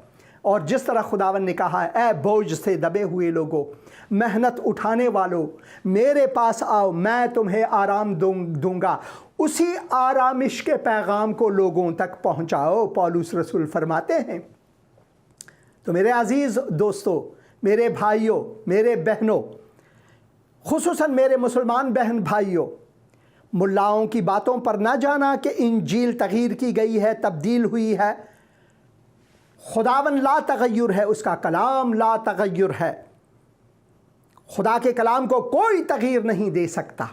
اور جس طرح خداوند نے کہا ہے، اے بوجھ سے دبے ہوئے لوگو، محنت اٹھانے والو، میرے پاس آؤ، میں تمہیں آرام دوں گا، اسی آرامش کے پیغام کو لوگوں تک پہنچاؤ، پولس رسول فرماتے ہیں۔ تو میرے عزیز دوستو، میرے بھائیوں، میرے بہنوں، خصوصاً میرے مسلمان بہن بھائیوں، ملاؤں کی باتوں پر نہ جانا کہ انجیل تغییر کی گئی ہے، تبدیل ہوئی ہے۔ خداوند لا تغیر ہے، اس کا کلام لا تغیر ہے۔ خدا کے کلام کو کوئی تغییر نہیں دے سکتا،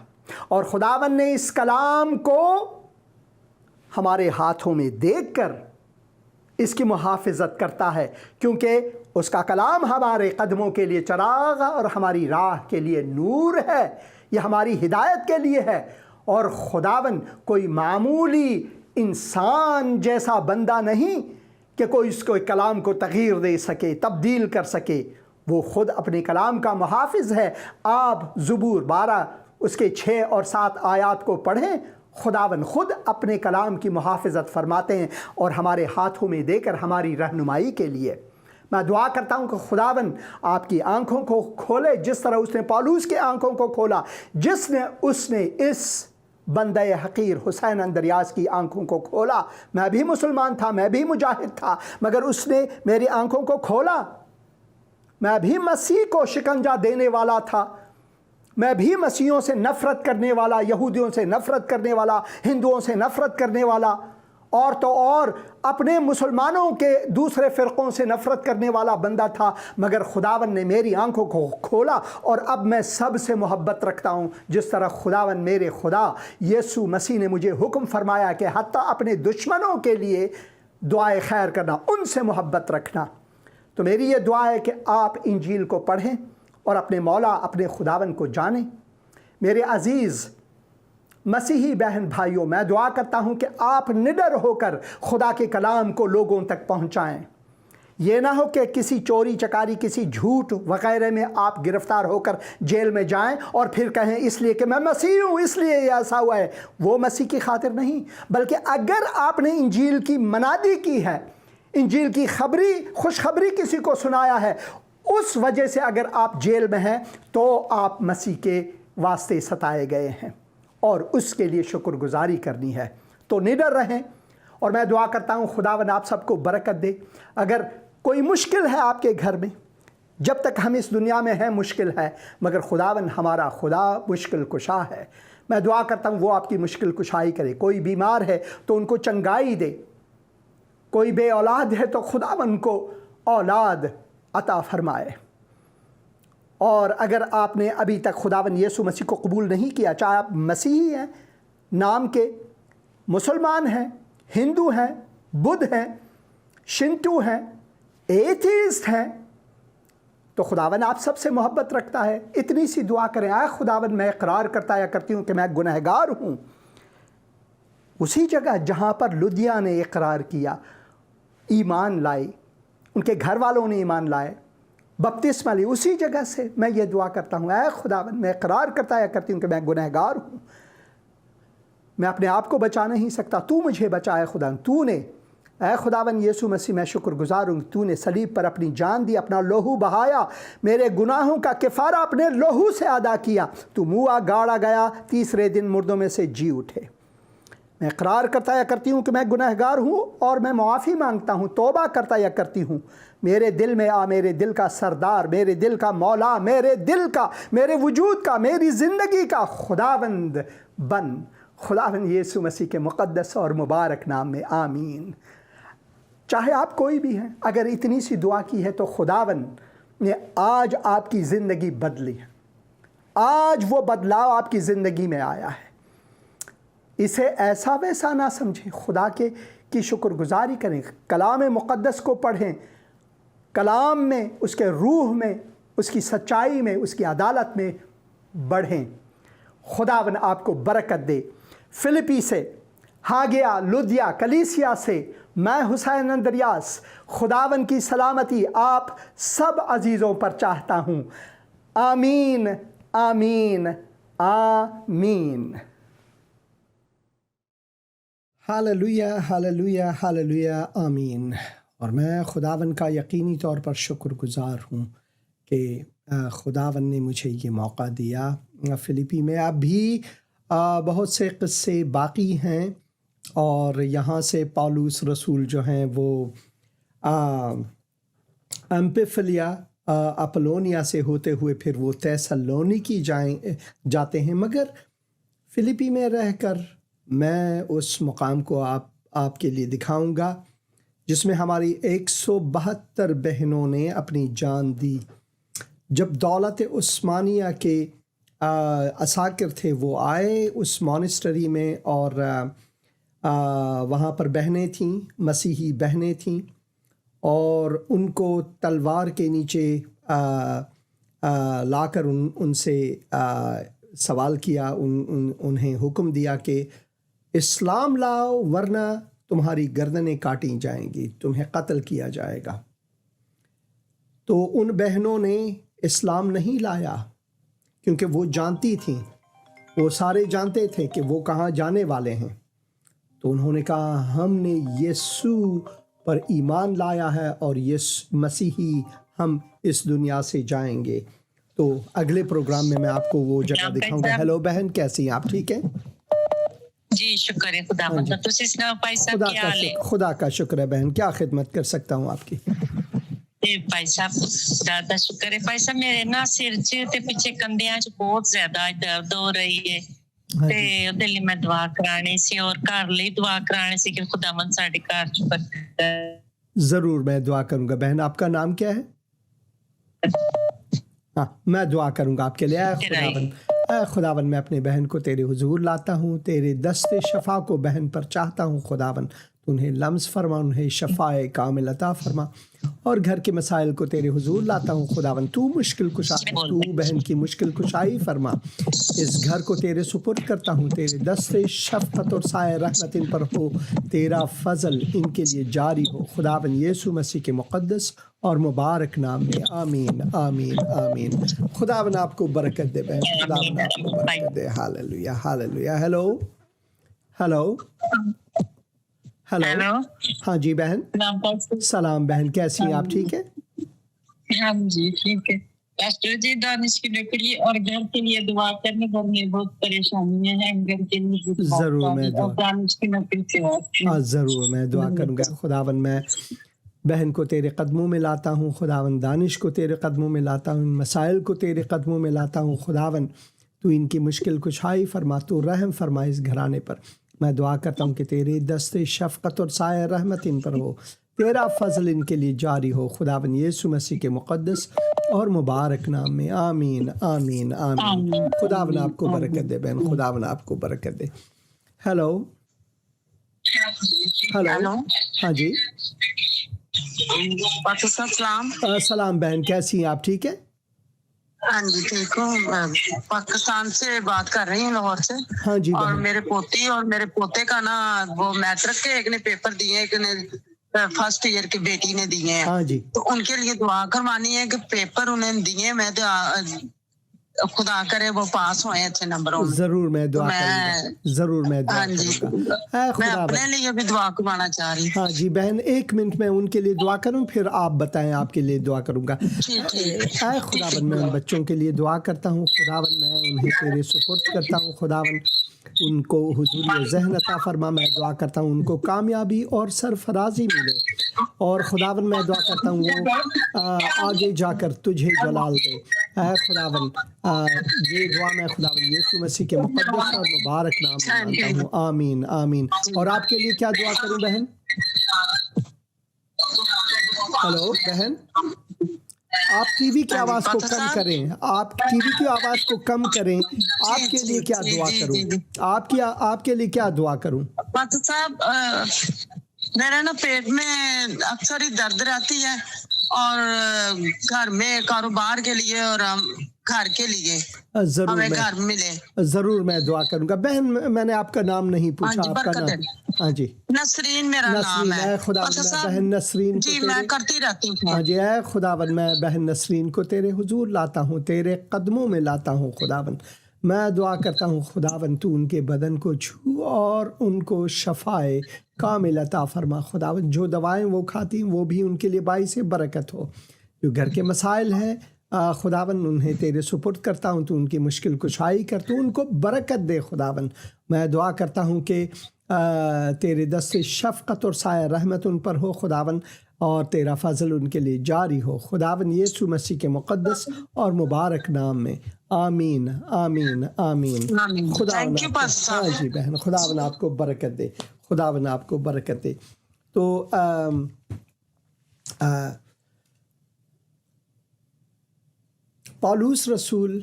اور خداوند نے اس کلام کو ہمارے ہاتھوں میں دیکھ کر اس کی محافظت کرتا ہے، کیونکہ اس کا کلام ہمارے قدموں کے لیے چراغ اور ہماری راہ کے لیے نور ہے، یہ ہماری ہدایت کے لیے ہے۔ اور خداوند کوئی معمولی انسان جیسا بندہ نہیں کہ کوئی اس کو کلام کو تغییر دے سکے، تبدیل کر سکے، وہ خود اپنے کلام کا محافظ ہے۔ آپ زبور 12 اس کے 6 اور 7 آیات کو پڑھیں، خداوند خود اپنے کلام کی محافظت فرماتے ہیں اور ہمارے ہاتھوں میں دے کر ہماری رہنمائی کے لیے۔ میں دعا کرتا ہوں کہ خداوند آپ کی آنکھوں کو کھولے، جس طرح اس نے پولس کے آنکھوں کو کھولا، اس نے اس بندہ حقیر حسین اندریاس کی آنکھوں کو کھولا۔ میں بھی مسلمان تھا، میں بھی مجاہد تھا، مگر اس نے میری آنکھوں کو کھولا۔ میں بھی مسیح کو شکنجہ دینے والا تھا، میں بھی مسیحیوں سے نفرت کرنے والا، یہودیوں سے نفرت کرنے والا، ہندوؤں سے نفرت کرنے والا، اور تو اور اپنے مسلمانوں کے دوسرے فرقوں سے نفرت کرنے والا بندہ تھا، مگر خداوند نے میری آنکھوں کو کھولا اور اب میں سب سے محبت رکھتا ہوں، جس طرح خداوند میرے خدا یسوع مسیح نے مجھے حکم فرمایا کہ حتیٰ اپنے دشمنوں کے لیے دعائے خیر کرنا، ان سے محبت رکھنا۔ تو میری یہ دعا ہے کہ آپ انجیل کو پڑھیں اور اپنے مولا، اپنے خداوند کو جانیں۔ میرے عزیز مسیحی بہن بھائیوں، میں دعا کرتا ہوں کہ آپ نڈر ہو کر خدا کے کلام کو لوگوں تک پہنچائیں۔ یہ نہ ہو کہ کسی چوری چکاری، کسی جھوٹ وغیرہ میں آپ گرفتار ہو کر جیل میں جائیں اور پھر کہیں اس لیے کہ میں مسیح ہوں اس لیے یہ ایسا ہوا ہے۔ وہ مسیح کی خاطر نہیں، بلکہ اگر آپ نے انجیل کی منادی کی ہے، انجیل کی خوشخبری کسی کو سنایا ہے، اس وجہ سے اگر آپ جیل میں ہیں تو آپ مسیح کے واسطے ستائے گئے ہیں اور اس کے لیے شکر گزاری کرنی ہے۔ تو نڈر رہیں، اور میں دعا کرتا ہوں خداوند آپ سب کو برکت دے۔ اگر کوئی مشکل ہے آپ کے گھر میں، جب تک ہم اس دنیا میں ہیں مشکل ہے، مگر خداوند ہمارا خدا مشکل کشا ہے۔ میں دعا کرتا ہوں وہ آپ کی مشکل کشائی کرے۔ کوئی بیمار ہے تو ان کو چنگائی دے، کوئی بے اولاد ہے تو خداوند کو اولاد عطا فرمائے۔ اور اگر آپ نے ابھی تک خداوند یسوع مسیح کو قبول نہیں کیا، چاہے آپ مسیحی ہیں نام کے، مسلمان ہیں، ہندو ہیں، بدھ ہیں، شنتو ہیں، ایتھیسٹ ہیں، تو خداوند آپ سب سے محبت رکھتا ہے۔ اتنی سی دعا کریں، اے خداوند میں اقرار کرتا یا کرتی ہوں کہ میں گنہگار ہوں۔ اسی جگہ جہاں پر لدیا نے اقرار کیا، ایمان لائے، ان کے گھر والوں نے ایمان لائے، بپتسمہ لی، اسی جگہ سے میں یہ دعا کرتا ہوں، اے خداوند میں اقرار کرتا یا کرتی ہوں کہ میں گنہگار ہوں، میں اپنے آپ کو بچا نہیں سکتا، تو مجھے بچائے خداوند۔ تو نے، اے خداوند یسوع مسیح میں شکر گزار ہوں، تو نے صلیب پر اپنی جان دی، اپنا لہو بہایا، میرے گناہوں کا کفارہ اپنے لہو سے ادا کیا، تو موا گاڑا گیا، تیسرے دن مردوں میں سے جی اٹھے۔ میں اقرار کرتا یا کرتی ہوں کہ میں گنہگار ہوں اور میں معافی مانگتا ہوں، توبہ کرتا یا کرتی ہوں۔ میرے دل میں آ، میرے دل کا سردار، میرے دل کا مولا، میرے دل کا، میرے وجود کا، میری زندگی کا خداوند بن۔ خداوند یسوع مسیح کے مقدس اور مبارک نام میں آمین۔ چاہے آپ کوئی بھی ہیں، اگر اتنی سی دعا کی ہے تو خداوند نے آج آپ کی زندگی بدلی ہے، آج وہ بدلاؤ آپ کی زندگی میں آیا ہے۔ اسے ایسا ویسا نہ سمجھیں، خدا کی شکر گزاری کریں، کلام مقدس کو پڑھیں، کلام میں، اس کے روح میں اس کی سچائی میں، اس کی عدالت میں بڑھیں۔ خداون آپ کو برکت دے۔ فلپی سے، ہاگیا، لدیا، کلیسیا سے میں حسین اندریاس خداون کی سلامتی آپ سب عزیزوں پر چاہتا ہوں۔ آمین آمین آمین۔ ہاللویہ ہاللویہ ہاللویہ آمین۔ اور میں خداون کا یقینی طور پر شکر گزار ہوں کہ خداون نے مجھے یہ موقع دیا۔ فلپی میں اب بھی بہت سے قصے باقی ہیں، اور یہاں سے پالوس رسول جو ہیں وہ امپفلیا اپولونیا سے ہوتے ہوئے پھر وہ تیسالونیکی جاتے ہیں، مگر فلپی میں رہ کر میں اس مقام کو آپ کے لیے دکھاؤں گا جس میں ہماری 172 بہنوں نے اپنی جان دی۔ جب دولت عثمانیہ کے عساکر تھے وہ آئے اس مانسٹری میں، اور وہاں پر بہنیں تھیں، مسیحی بہنیں تھیں، اور ان کو تلوار کے نیچے لا کر ان سے سوال کیا، انہیں حکم دیا کہ اسلام لاؤ ورنہ تمہاری گردنیں کاٹی جائیں گی، تمہیں قتل کیا جائے گا۔ تو ان بہنوں نے اسلام نہیں لایا کیونکہ وہ جانتی تھیں، وہ سارے جانتے تھے کہ وہ کہاں جانے والے ہیں۔ تو انہوں نے کہا ہم نے یسوع پر ایمان لایا ہے اور مسیحی ہم اس دنیا سے جائیں گے۔ تو اگلے پروگرام میں آپ کو وہ جگہ دکھاؤں گا۔ ہیلو بہن، کیسی ہیں آپ؟ ٹھیک ہے جی، شکر ہے خدا مطلب تسی سناؤ بھائی صاحب کیا حال ہے؟ خدا کا شکر ہے بہن، کیا خدمت کر سکتا ہوں آپ کی؟ بھائی صاحب زیادہ شکر ہے بھائی صاحب، میرے نا سر تے پیچھے کندیاں چ بہت زیادہ درد ہو رہی ہے تے اودے لئی میں دعا کرانی سی اور گھر لئی دعا کرانی سی کہ خداوند ساڈے گھر چ برکت۔ ضرور میں دعا کروں گا بہن۔ آپ کا نام کیا ہے؟ ہاں میں دعا کروں گا آپ کے لیے۔ اے خداون میں اپنے بہن کو تیرے حضور لاتا ہوں، تیرے دست شفا کو بہن پر چاہتا ہوں خداون، انہیں لمس فرما، انہیں شفاء کامل عطا فرما، اور گھر کے مسائل کو تیرے حضور لاتا ہوں خداون، تو مشکل کشا ہے، تو بہن کی مشکل کشائی فرما۔ اس گھر کو تیرے سپرد کرتا ہوں، تیرے دست شفقت اور سایہ رحمت ان پر ہو، تیرا فضل ان کے لیے جاری ہو خداون یسوع مسیح کے مقدس اور مبارک نام میں، آمین آمین آمین۔ خداون آپ کو برکت دے بہن، خداون آپ کو برکت دے۔ ہاللویہ ہاللویہ۔ ہیلو ہیلو ہیلو، ہاں جی بہن، سلام بہن، کیسی ہیں آپ؟ ٹھیک ہے؟ ہاں جی ٹھیک ہے پاسٹر جی، دانش کی نوکری اور گھر کے لیے دعا کرنے، گھر میں بہت پریشانیاں ہیں، گھر کے لیے ضرور میں دعا، دانش کی نوکری سے ہاں ضرور میں دعا کروں گا۔ خداون میں بہن کو تیرے قدموں میں لاتا ہوں خداون، دانش کو تیرے قدموں میں لاتا ہوں، مسائل کو تیرے قدموں میں لاتا ہوں خداون، تو ان کی مشکل کشائی فرما، تو رحم فرما اس گھرانے پر۔ میں دعا کرتا ہوں کہ تیرے دست شفقت اور سایہ رحمت ان پر ہو، تیرا فضل ان کے لیے جاری ہو خداون یسوع مسیح کے مقدس اور مبارک نام میں، آمین آمین آمین۔ خداون آپ کو برکت دے بہن، خداون آپ کو برکت دے۔ ہیلو ہیلو، ہاں جی سلام بہن، کیسی ہیں آپ؟ ٹھیک ہے؟ ہاں جی ٹھیک ہوں، پاکستان سے بات کر رہی ہوں، لاہور سے۔ ہاں جی، اور میرے پوتی اور میرے پوتے کا نا وہ میٹرک کے ایک نے پیپر دیے، ایک نے فرسٹ ایئر کی بیٹی نے دیے ہیں۔ ہاں جی، تو ان کے لیے دعا کروانی ہے کہ پیپر انہیں دیے، میں خدا کرے وہ پاس ہوئے اچھے نمبروں میں۔ ضرور میں دعا کروں گا، ضرور میں دعا کروں گا۔ میں اپنے لیے بھی دعا کروانا چاہ رہی ہوں۔ ہاں جی بہن، 1 منٹ میں ان کے لیے دعا کروں، پھر آپ بتائیں، آپ کے لیے دعا کروں گا۔ اے خداون میں ان بچوں کے لیے دعا کرتا ہوں خداون، میں انہیں تیرے سپرد کرتا ہوں خداون، ان کو حضور ذہن عطا فرما۔ میں دعا کرتا ہوں ان کو کامیابی اور سرفرازی ملے، اور خداون میں دعا کرتا ہوں وہ آگے جا کر تجھے جلال دے۔ اے خداون، یہ دعا میں خداون یسوع مسیح کے مقدس اور مبارک نام میں مانتا ہوں، آمین آمین۔ اور آپ کے لیے کیا دعا کروں بہن؟ ہلو بہن، آپ ٹی وی کی آواز کو کم کریں، آپ ٹی وی کی آواز کو کم کریں۔ آپ کے لیے کیا دعا کروں؟ آپ کے لیے کیا دعا کروں؟ پاٹر صاحب، میرا نا پیٹ میں اکثر ہی درد رہتی ہے اور گھر میں کاروبار کے لیے اور گھر کے لیے ہمیں گھر ملے. ضرور میں دعا کروں گا. بہن میں نے آپ کا نام نہیں پوچھا. آپ کا نام؟ ہاں جی نسرین میرا نام ہے. بہن نسرین جی میں کرتی رہتی ہوں. ہاں جی. اے خداوند میں بہن نسرین کو تیرے حضور لاتا ہوں, تیرے قدموں میں لاتا ہوں خداوند. میں دعا کرتا ہوں خداوند تو ان کے بدن کو چھو اور ان کو شفائے کامل عطا فرما خداوند. جو دوائیں وہ کھاتی ہیں وہ بھی ان کے لیے باعث برکت ہو. جو گھر کے مسائل ہیں خداوند انہیں تیرے سپرد کرتا ہوں, تو ان کی مشکل کشائی کر, تو ان کو برکت دے خداوند. میں دعا کرتا ہوں کہ تیرے دست شفقت اور سایہ رحمت ان پر ہو خداوند, اور تیرا فضل ان کے لیے جاری ہو خداوند یسوع مسیح کے مقدس اور مبارک نام میں. آمین آمین آمین. خداوند ہاں جی بہن, خداوند آپ کو برکت دے, خداوند آپ کو برکت دے. تو پالوس رسول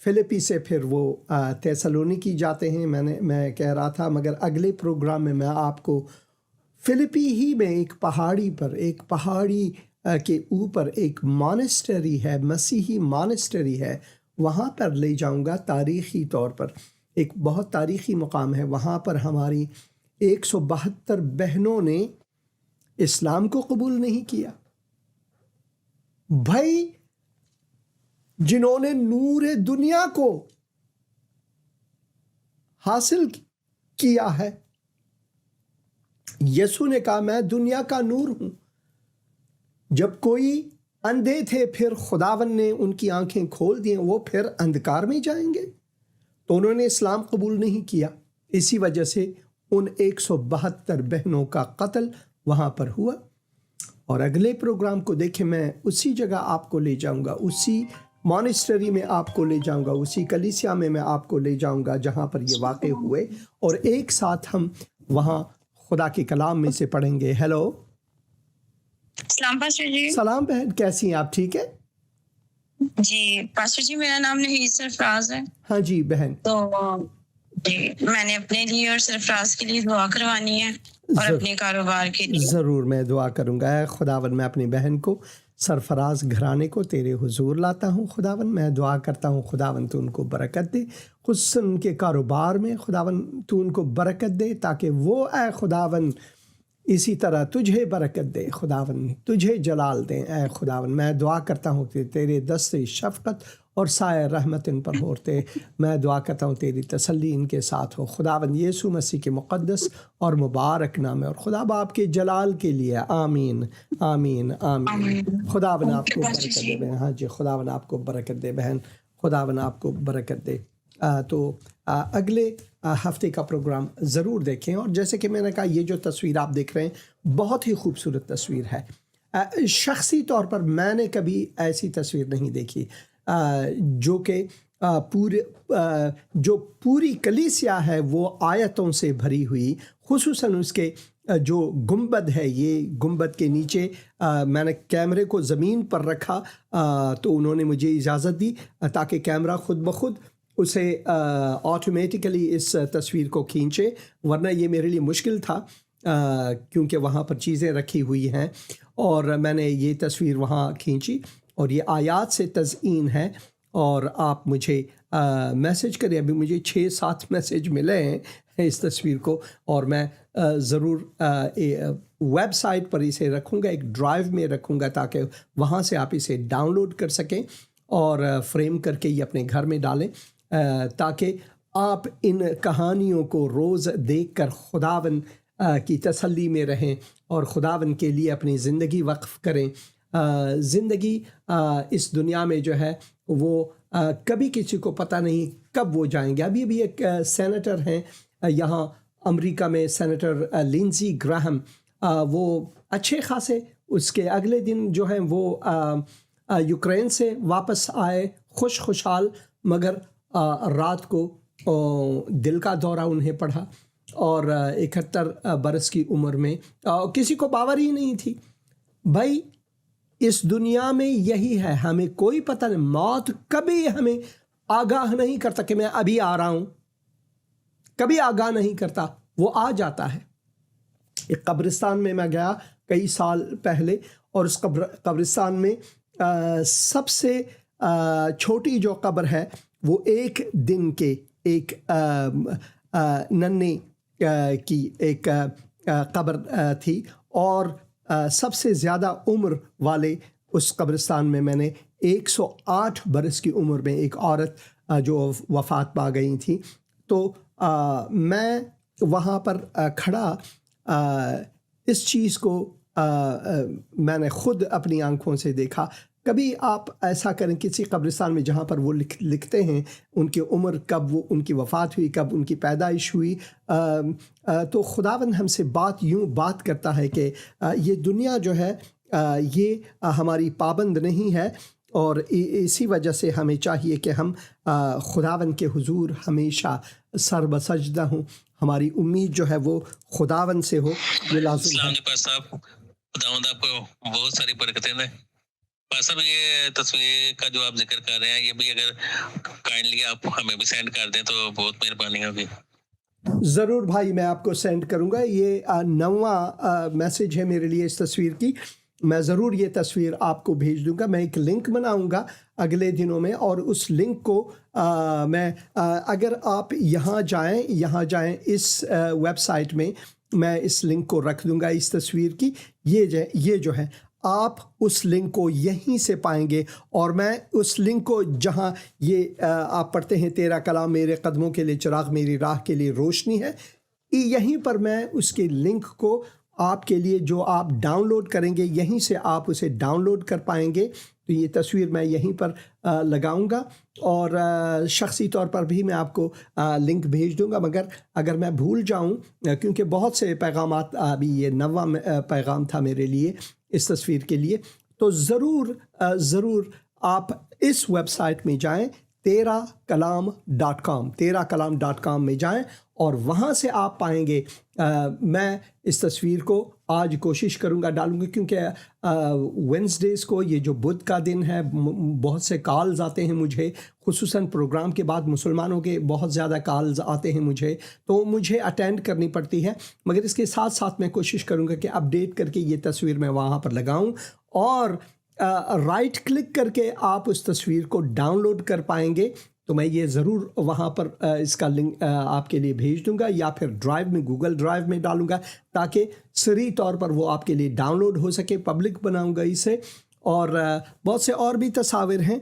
فلپی سے پھر وہ تیسالونیکی جاتے ہیں. میں کہہ رہا تھا مگر اگلے پروگرام میں آپ کو فلپی ہی میں ایک پہاڑی کے اوپر ایک مانسٹری ہے, مسیحی مانسٹری ہے, وہاں پر لے جاؤں گا. تاریخی طور پر ایک بہت تاریخی مقام ہے. وہاں پر ہماری 172 بہنوں نے اسلام کو قبول نہیں کیا بھائی, جنہوں نے نور دنیا کو حاصل کیا ہے. یسوع نے کہا میں دنیا کا نور ہوں. جب کوئی اندھے تھے پھر خداوند نے ان کی آنکھیں کھول دیں, وہ پھر اندھکار میں جائیں گے. تو انہوں نے اسلام قبول نہیں کیا. اسی وجہ سے ان 172 بہنوں کا قتل وہاں پر ہوا. اور اگلے پروگرام کو دیکھیں, میں اسی جگہ آپ کو لے جاؤں گا, اسی مانسٹری میں آپ کو لے جاؤں گا, اسی کلیسیا میں آپ کو لے جاؤں گا جہاں پر یہ واقع ہوئے, اور ایک ساتھ ہم وہاں خدا کے کلام میں سے پڑھیں گے. ہیلو, سلام پاسٹر جی. سلام بہن, کیسی ہیں آپ؟ ٹھیک ہے جی پاسٹر جی, میرا نام نحیس سرفراز ہے. ہاں جی بہن. تو جی میں نے اپنے لیے اور سرفراز کے لیے دعا کروانی ہے اور اپنے کاروبار کے لیے. ضرور میں دعا کروں گا. خداوند میں اپنی بہن کو, سرفراز گھرانے کو تیرے حضور لاتا ہوں خداوند. میں دعا کرتا ہوں خداوند تو ان کو برکت دے, خصوصاً ان کے کاروبار میں خداوند تو ان کو برکت دے, تاکہ وہ اے خداوند اسی طرح تجھے برکت دے خداوند, تجھے جلال دیں اے خداوند. میں دعا کرتا ہوں کہ تیرے دست شفقت اور سایہ رحمت ان پر ہوتے. میں دعا کرتا ہوں تیری تسلی ان کے ساتھ ہو خداوند یسوع مسیح کے مقدس اور مبارک نام ہے, اور خدا باپ کے جلال کے لیے. آمین آمین آمین. خداوند آپ کو برکت دے بہن. ہاں جی, خداوند آپ کو برکت دے بہن, خداوند آپ کو برکت دے. تو اگلے ہفتے کا پروگرام ضرور دیکھیں. اور جیسے کہ میں نے کہا, یہ جو تصویر آپ دیکھ رہے ہیں بہت ہی خوبصورت تصویر ہے. شخصی طور پر میں نے کبھی ایسی تصویر نہیں دیکھی جو کہ جو پوری کلیسیا ہے وہ آیتوں سے بھری ہوئی. خصوصاً اس کے جو گنبد ہے, یہ گنبد کے نیچے میں نے کیمرے کو زمین پر رکھا تو انہوں نے مجھے اجازت دی تاکہ کیمرہ خود بخود اسے آٹومیٹیکلی اس تصویر کو کھینچے, ورنہ یہ میرے لیے مشکل تھا کیونکہ وہاں پر چیزیں رکھی ہوئی ہیں. اور میں نے یہ تصویر وہاں کھینچی, اور یہ آیات سے تزئین ہے. اور آپ مجھے میسج کریں, ابھی مجھے 6-7 میسج ملے ہیں اس تصویر کو, اور میں ضرور ویب سائٹ پر اسے رکھوں گا, ایک ڈرائیو میں رکھوں گا تاکہ وہاں سے آپ اسے ڈاؤن لوڈ کر سکیں اور فریم کر کے یہ اپنے گھر میں ڈالیں, تاکہ آپ ان کہانیوں کو روز دیکھ کر خداوند کی تسلی میں رہیں اور خداوند کے لیے اپنی زندگی وقف کریں. زندگی اس دنیا میں جو ہے وہ کبھی کسی کو پتہ نہیں کب وہ جائیں گے. ابھی بھی ایک سینیٹر ہیں یہاں امریکہ میں, سینیٹر لنزی گراہم, وہ اچھے خاصے اس کے اگلے دن جو ہیں وہ یوکرین سے واپس آئے خوشحال, مگر رات کو دل کا دورہ انہیں پڑا, اور 71 برس کی عمر میں کسی کو باور ہی نہیں تھی. بھائی اس دنیا میں یہی ہے, ہمیں کوئی پتہ نہیں, موت کبھی ہمیں آگاہ نہیں کرتا کہ میں ابھی آ رہا ہوں, کبھی آگاہ نہیں کرتا, وہ آ جاتا ہے. ایک قبرستان میں گیا کئی سال پہلے، اور اس قبرستان میں سب سے چھوٹی جو قبر ہے وہ ایک دن کے ایک ننے کی ایک قبر تھی، اور سب سے زیادہ عمر والے اس قبرستان میں نے 108 برس کی عمر میں ایک عورت جو وفات پا گئی تھی. تو میں وہاں پر کھڑا اس چیز کو میں نے خود اپنی آنکھوں سے دیکھا. کبھی آپ ایسا کریں کسی قبرستان میں جہاں پر وہ لکھتے ہیں ان کی عمر، کب وہ ان کی وفات ہوئی، کب ان کی پیدائش ہوئی، تو خداوند ہم سے یوں بات کرتا ہے کہ یہ دنیا جو ہے یہ ہماری پابند نہیں ہے، اور اسی وجہ سے ہمیں چاہیے کہ ہم خداوند کے حضور ہمیشہ سر بسجدہ ہوں. ہماری امید جو ہے وہ خداوند سے ہو. یہ لازم السلام ہے. علیکم صاحب، خداوند آپ کو بہت ساری برکتیں دیں. صاحب یہ تصویر کا جو آپ ذکر کر رہے ہیں یہ بھی اگر کائنڈلی آپ ہمیں بھی سینڈ کر دیں تو بہت مہربانی ہوگی. ضرور بھائی، میں آپ کو سینڈ کروں گا. یہ 9واں میسج ہے میرے لیے اس تصویر کی. میں ضرور یہ تصویر آپ کو بھیج دوں گا. میں ایک لنک بناؤں گا اگلے دنوں میں، اور اس لنک کو میں اگر آپ یہاں جائیں اس ویب سائٹ میں اس لنک کو رکھ دوں گا اس تصویر کی. یہ جو ہے آپ اس لنک کو یہیں سے پائیں گے، اور میں اس لنک کو جہاں یہ آپ پڑھتے ہیں تیرا کلام میرے قدموں کے لیے چراغ، میری راہ کے لیے روشنی ہے، یہیں پر میں اس کے لنک کو آپ کے لیے جو آپ ڈاؤن لوڈ کریں گے یہیں سے آپ اسے ڈاؤن لوڈ کر پائیں گے. تو یہ تصویر میں یہیں پر لگاؤں گا، اور شخصی طور پر بھی میں آپ کو لنک بھیج دوں گا. مگر اگر میں بھول جاؤں، کیونکہ بہت سے پیغامات، ابھی یہ 9واں پیغام تھا میرے لیے اس تصویر کے لیے، تو ضرور آپ اس ویب سائٹ میں جائیں، teraKalam.com میں جائیں، اور وہاں سے آپ پائیں گے. میں اس تصویر کو آج کوشش کروں گا ڈالوں گا، کیونکہ وینسڈیز کو، یہ جو بدھ کا دن ہے، بہت سے کالز آتے ہیں مجھے، خصوصاً پروگرام کے بعد مسلمانوں کے بہت زیادہ کالز آتے ہیں مجھے، تو مجھے اٹینڈ کرنی پڑتی ہے. مگر اس کے ساتھ ساتھ میں کوشش کروں گا کہ اپڈیٹ کر کے یہ تصویر میں وہاں پر لگاؤں، اور رائٹ کلک کر کے آپ اس تصویر کو ڈاؤن لوڈ کر پائیں گے. تو میں یہ ضرور وہاں پر اس کا لنک آپ کے لیے بھیج دوں گا، یا پھر ڈرائیو میں، گوگل ڈرائیو میں ڈالوں گا، تاکہ سری طور پر وہ آپ کے لیے ڈاؤن لوڈ ہو سکے. پبلک بناؤں گا اسے. اور بہت سے اور بھی تصاویر ہیں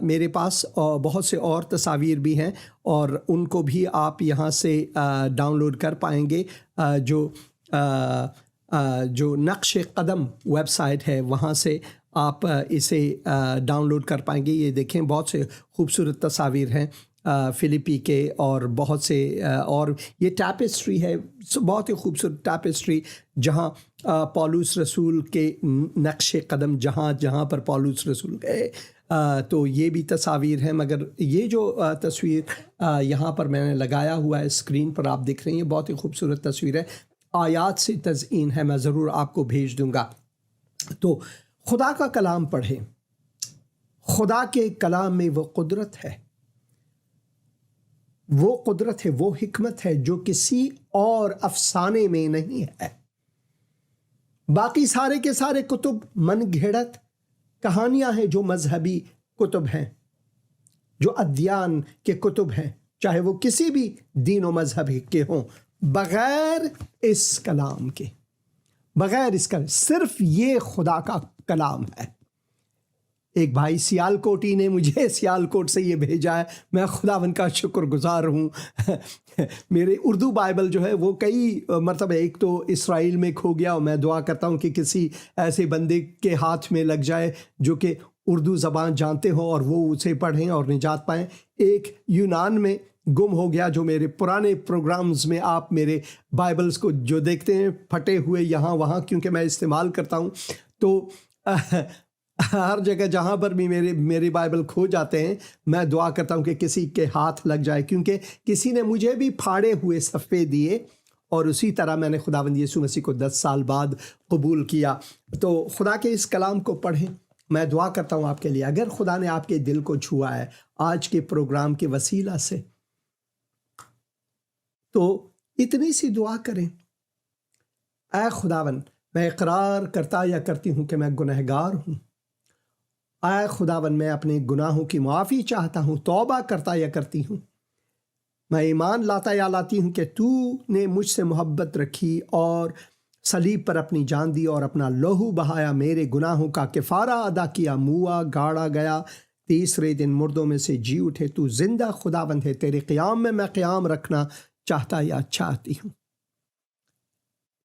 میرے پاس، اور بہت سے اور تصاویر بھی ہیں، اور ان کو بھی آپ یہاں سے ڈاؤن لوڈ کر پائیں گے. جو نقش قدم ویب سائٹ ہے وہاں سے آپ اسے ڈاؤن لوڈ کر پائیں گے. یہ دیکھیں بہت سے خوبصورت تصاویر ہیں فلپی کے، اور بہت سے اور یہ ٹیپسٹری ہے، بہت ہی خوبصورت ٹیپسٹری، جہاں پولس رسول کے نقش قدم جہاں پر پولس رسول گئے، تو یہ بھی تصاویر ہیں. مگر یہ جو تصویر یہاں پر میں نے لگایا ہوا ہے اسکرین پر آپ دیکھ رہے ہیں، یہ بہت ہی خوبصورت تصویر ہے، آیات سے تزئین ہے. میں ضرور آپ کو بھیج دوں گا. تو خدا کا کلام پڑھیں. خدا کے کلام میں وہ قدرت ہے، وہ حکمت ہے جو کسی اور افسانے میں نہیں ہے. باقی سارے کے سارے کتب من گھڑت کہانیاں ہیں، جو مذہبی کتب ہیں، جو ادیان کے کتب ہیں، چاہے وہ کسی بھی دین و مذہب کے ہوں، بغیر اس کلام کے، صرف یہ خدا کا کلام ہے. ایک بھائی سیالکوٹی نے مجھے سیالکوٹ سے یہ بھیجا ہے، میں خداوند کا شکر گزار ہوں. میرے اردو بائبل جو ہے وہ کئی مرتبہ، ایک تو اسرائیل میں کھو گیا، اور میں دعا کرتا ہوں کہ کسی ایسے بندے کے ہاتھ میں لگ جائے جو کہ اردو زبان جانتے ہوں اور وہ اسے پڑھیں اور نجات پائیں. ایک یونان میں گم ہو گیا، جو میرے پرانے پروگرامز میں آپ میرے بائبلز کو جو دیکھتے ہیں پھٹے ہوئے یہاں وہاں، کیونکہ میں استعمال کرتا ہوں، تو ہر جگہ جہاں پر بھی میری بائبل کھو جاتے ہیں، میں دعا کرتا ہوں کہ کسی کے ہاتھ لگ جائے، کیونکہ کسی نے مجھے بھی پھاڑے ہوئے صفحے دیے، اور اسی طرح میں نے خداوند یسوع مسیح کو 10 سال بعد قبول کیا. تو خدا کے اس کلام کو پڑھیں. میں دعا کرتا ہوں آپ کے لیے، اگر خدا نے آپ کے دل کو چھوا ہے آج کے پروگرام کے وسیلہ سے، تو اتنی سی دعا کریں اے خداوند میں اقرار کرتا یا کرتی ہوں کہ میں گنہگار ہوں. اے خداوند میں اپنے گناہوں کی معافی چاہتا ہوں، توبہ کرتا یا کرتی ہوں. میں ایمان لاتا یا لاتی ہوں کہ تو نے مجھ سے محبت رکھی اور صلیب پر اپنی جان دی اور اپنا لہو بہایا، میرے گناہوں کا کفارہ ادا کیا، موا گاڑا گیا، تیسرے دن مردوں میں سے جی اٹھے. تو زندہ خداوند ہے، تیرے قیام میں قیام رکھنا چاہتا یا چاہتی ہوں.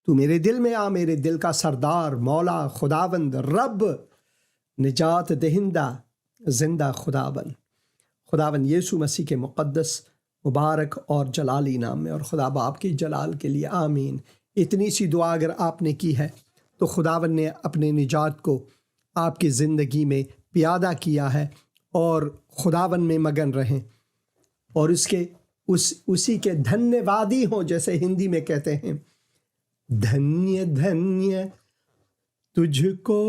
تو میرے دل میں آ، میرے دل کا سردار، مولا، خداوند، رب، نجات دہندہ، زندہ خداوند. خداوند یسوع مسیح کے مقدس، مبارک اور جلالی نام میں اور خدا باپ کے جلال کے لیے آمین. اتنی سی دعا اگر آپ نے کی ہے تو خداوند نے اپنے نجات کو آپ کی زندگی میں پیادہ کیا ہے، اور خداوند میں مگن رہیں اور اسی کے دھنیہ وادی ہوں، جیسے ہندی میں کہتے ہیں، دھنیہ دھنیہ تجھ کو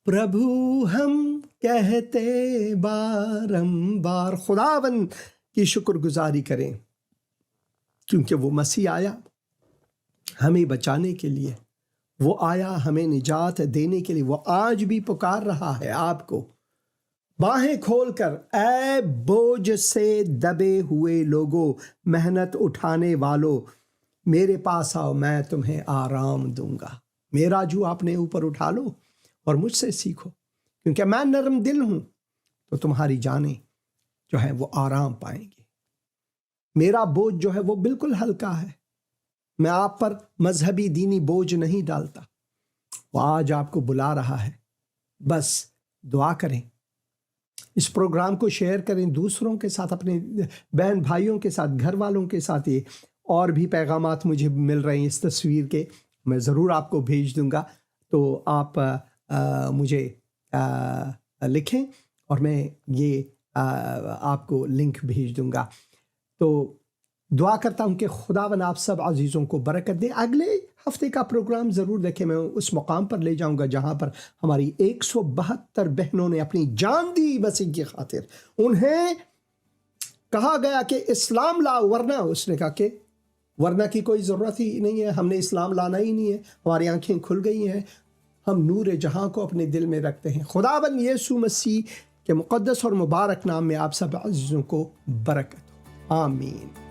پربھو ہم کہتے بارمبار. خداوند کی شکر گزاری کریں کیونکہ وہ مسیح آیا ہمیں بچانے کے لیے، وہ آیا ہمیں نجات دینے کے لیے. وہ آج بھی پکار رہا ہے آپ کو باہیں کھول کر، اے بوجھ سے دبے ہوئے لوگوں، محنت اٹھانے والوں، میرے پاس آؤ، میں تمہیں آرام دوں گا. میرا جو اپنے اوپر اٹھا لو اور مجھ سے سیکھو، کیونکہ میں نرم دل ہوں، تو تمہاری جانیں جو ہیں وہ آرام پائیں گی. میرا بوجھ جو ہے وہ بالکل ہلکا ہے. میں آپ پر مذہبی دینی بوجھ نہیں ڈالتا. وہ آج آپ کو بلا رہا ہے. بس دعا کریں، اس پروگرام کو شیئر کریں دوسروں کے ساتھ، اپنے بہن بھائیوں کے ساتھ، گھر والوں کے ساتھ. یہ اور بھی پیغامات مجھے مل رہے ہیں اس تصویر کے، میں ضرور آپ کو بھیج دوں گا. تو آپ مجھے لکھیں اور میں یہ آپ کو لنک بھیج دوں گا. تو دعا کرتا ہوں کہ خداوند آپ سب عزیزوں کو برکت دے. اگلے ہفتے کا پروگرام ضرور دیکھیں. میں اس مقام پر لے جاؤں گا جہاں پر ہماری 172 بہنوں نے اپنی جان دی مسیح کی خاطر. انہیں کہا گیا کہ اسلام لاؤ، ورنہ اس نے کہا کہ ورنہ کی کوئی ضرورت ہی نہیں ہے، ہم نے اسلام لانا ہی نہیں ہے. ہماری آنکھیں کھل گئی ہیں، ہم نور جہاں کو اپنے دل میں رکھتے ہیں. خداوند یسوع مسیح کے مقدس اور مبارک نام میں آپ سب عزیزوں کو برکت ہو. آمین.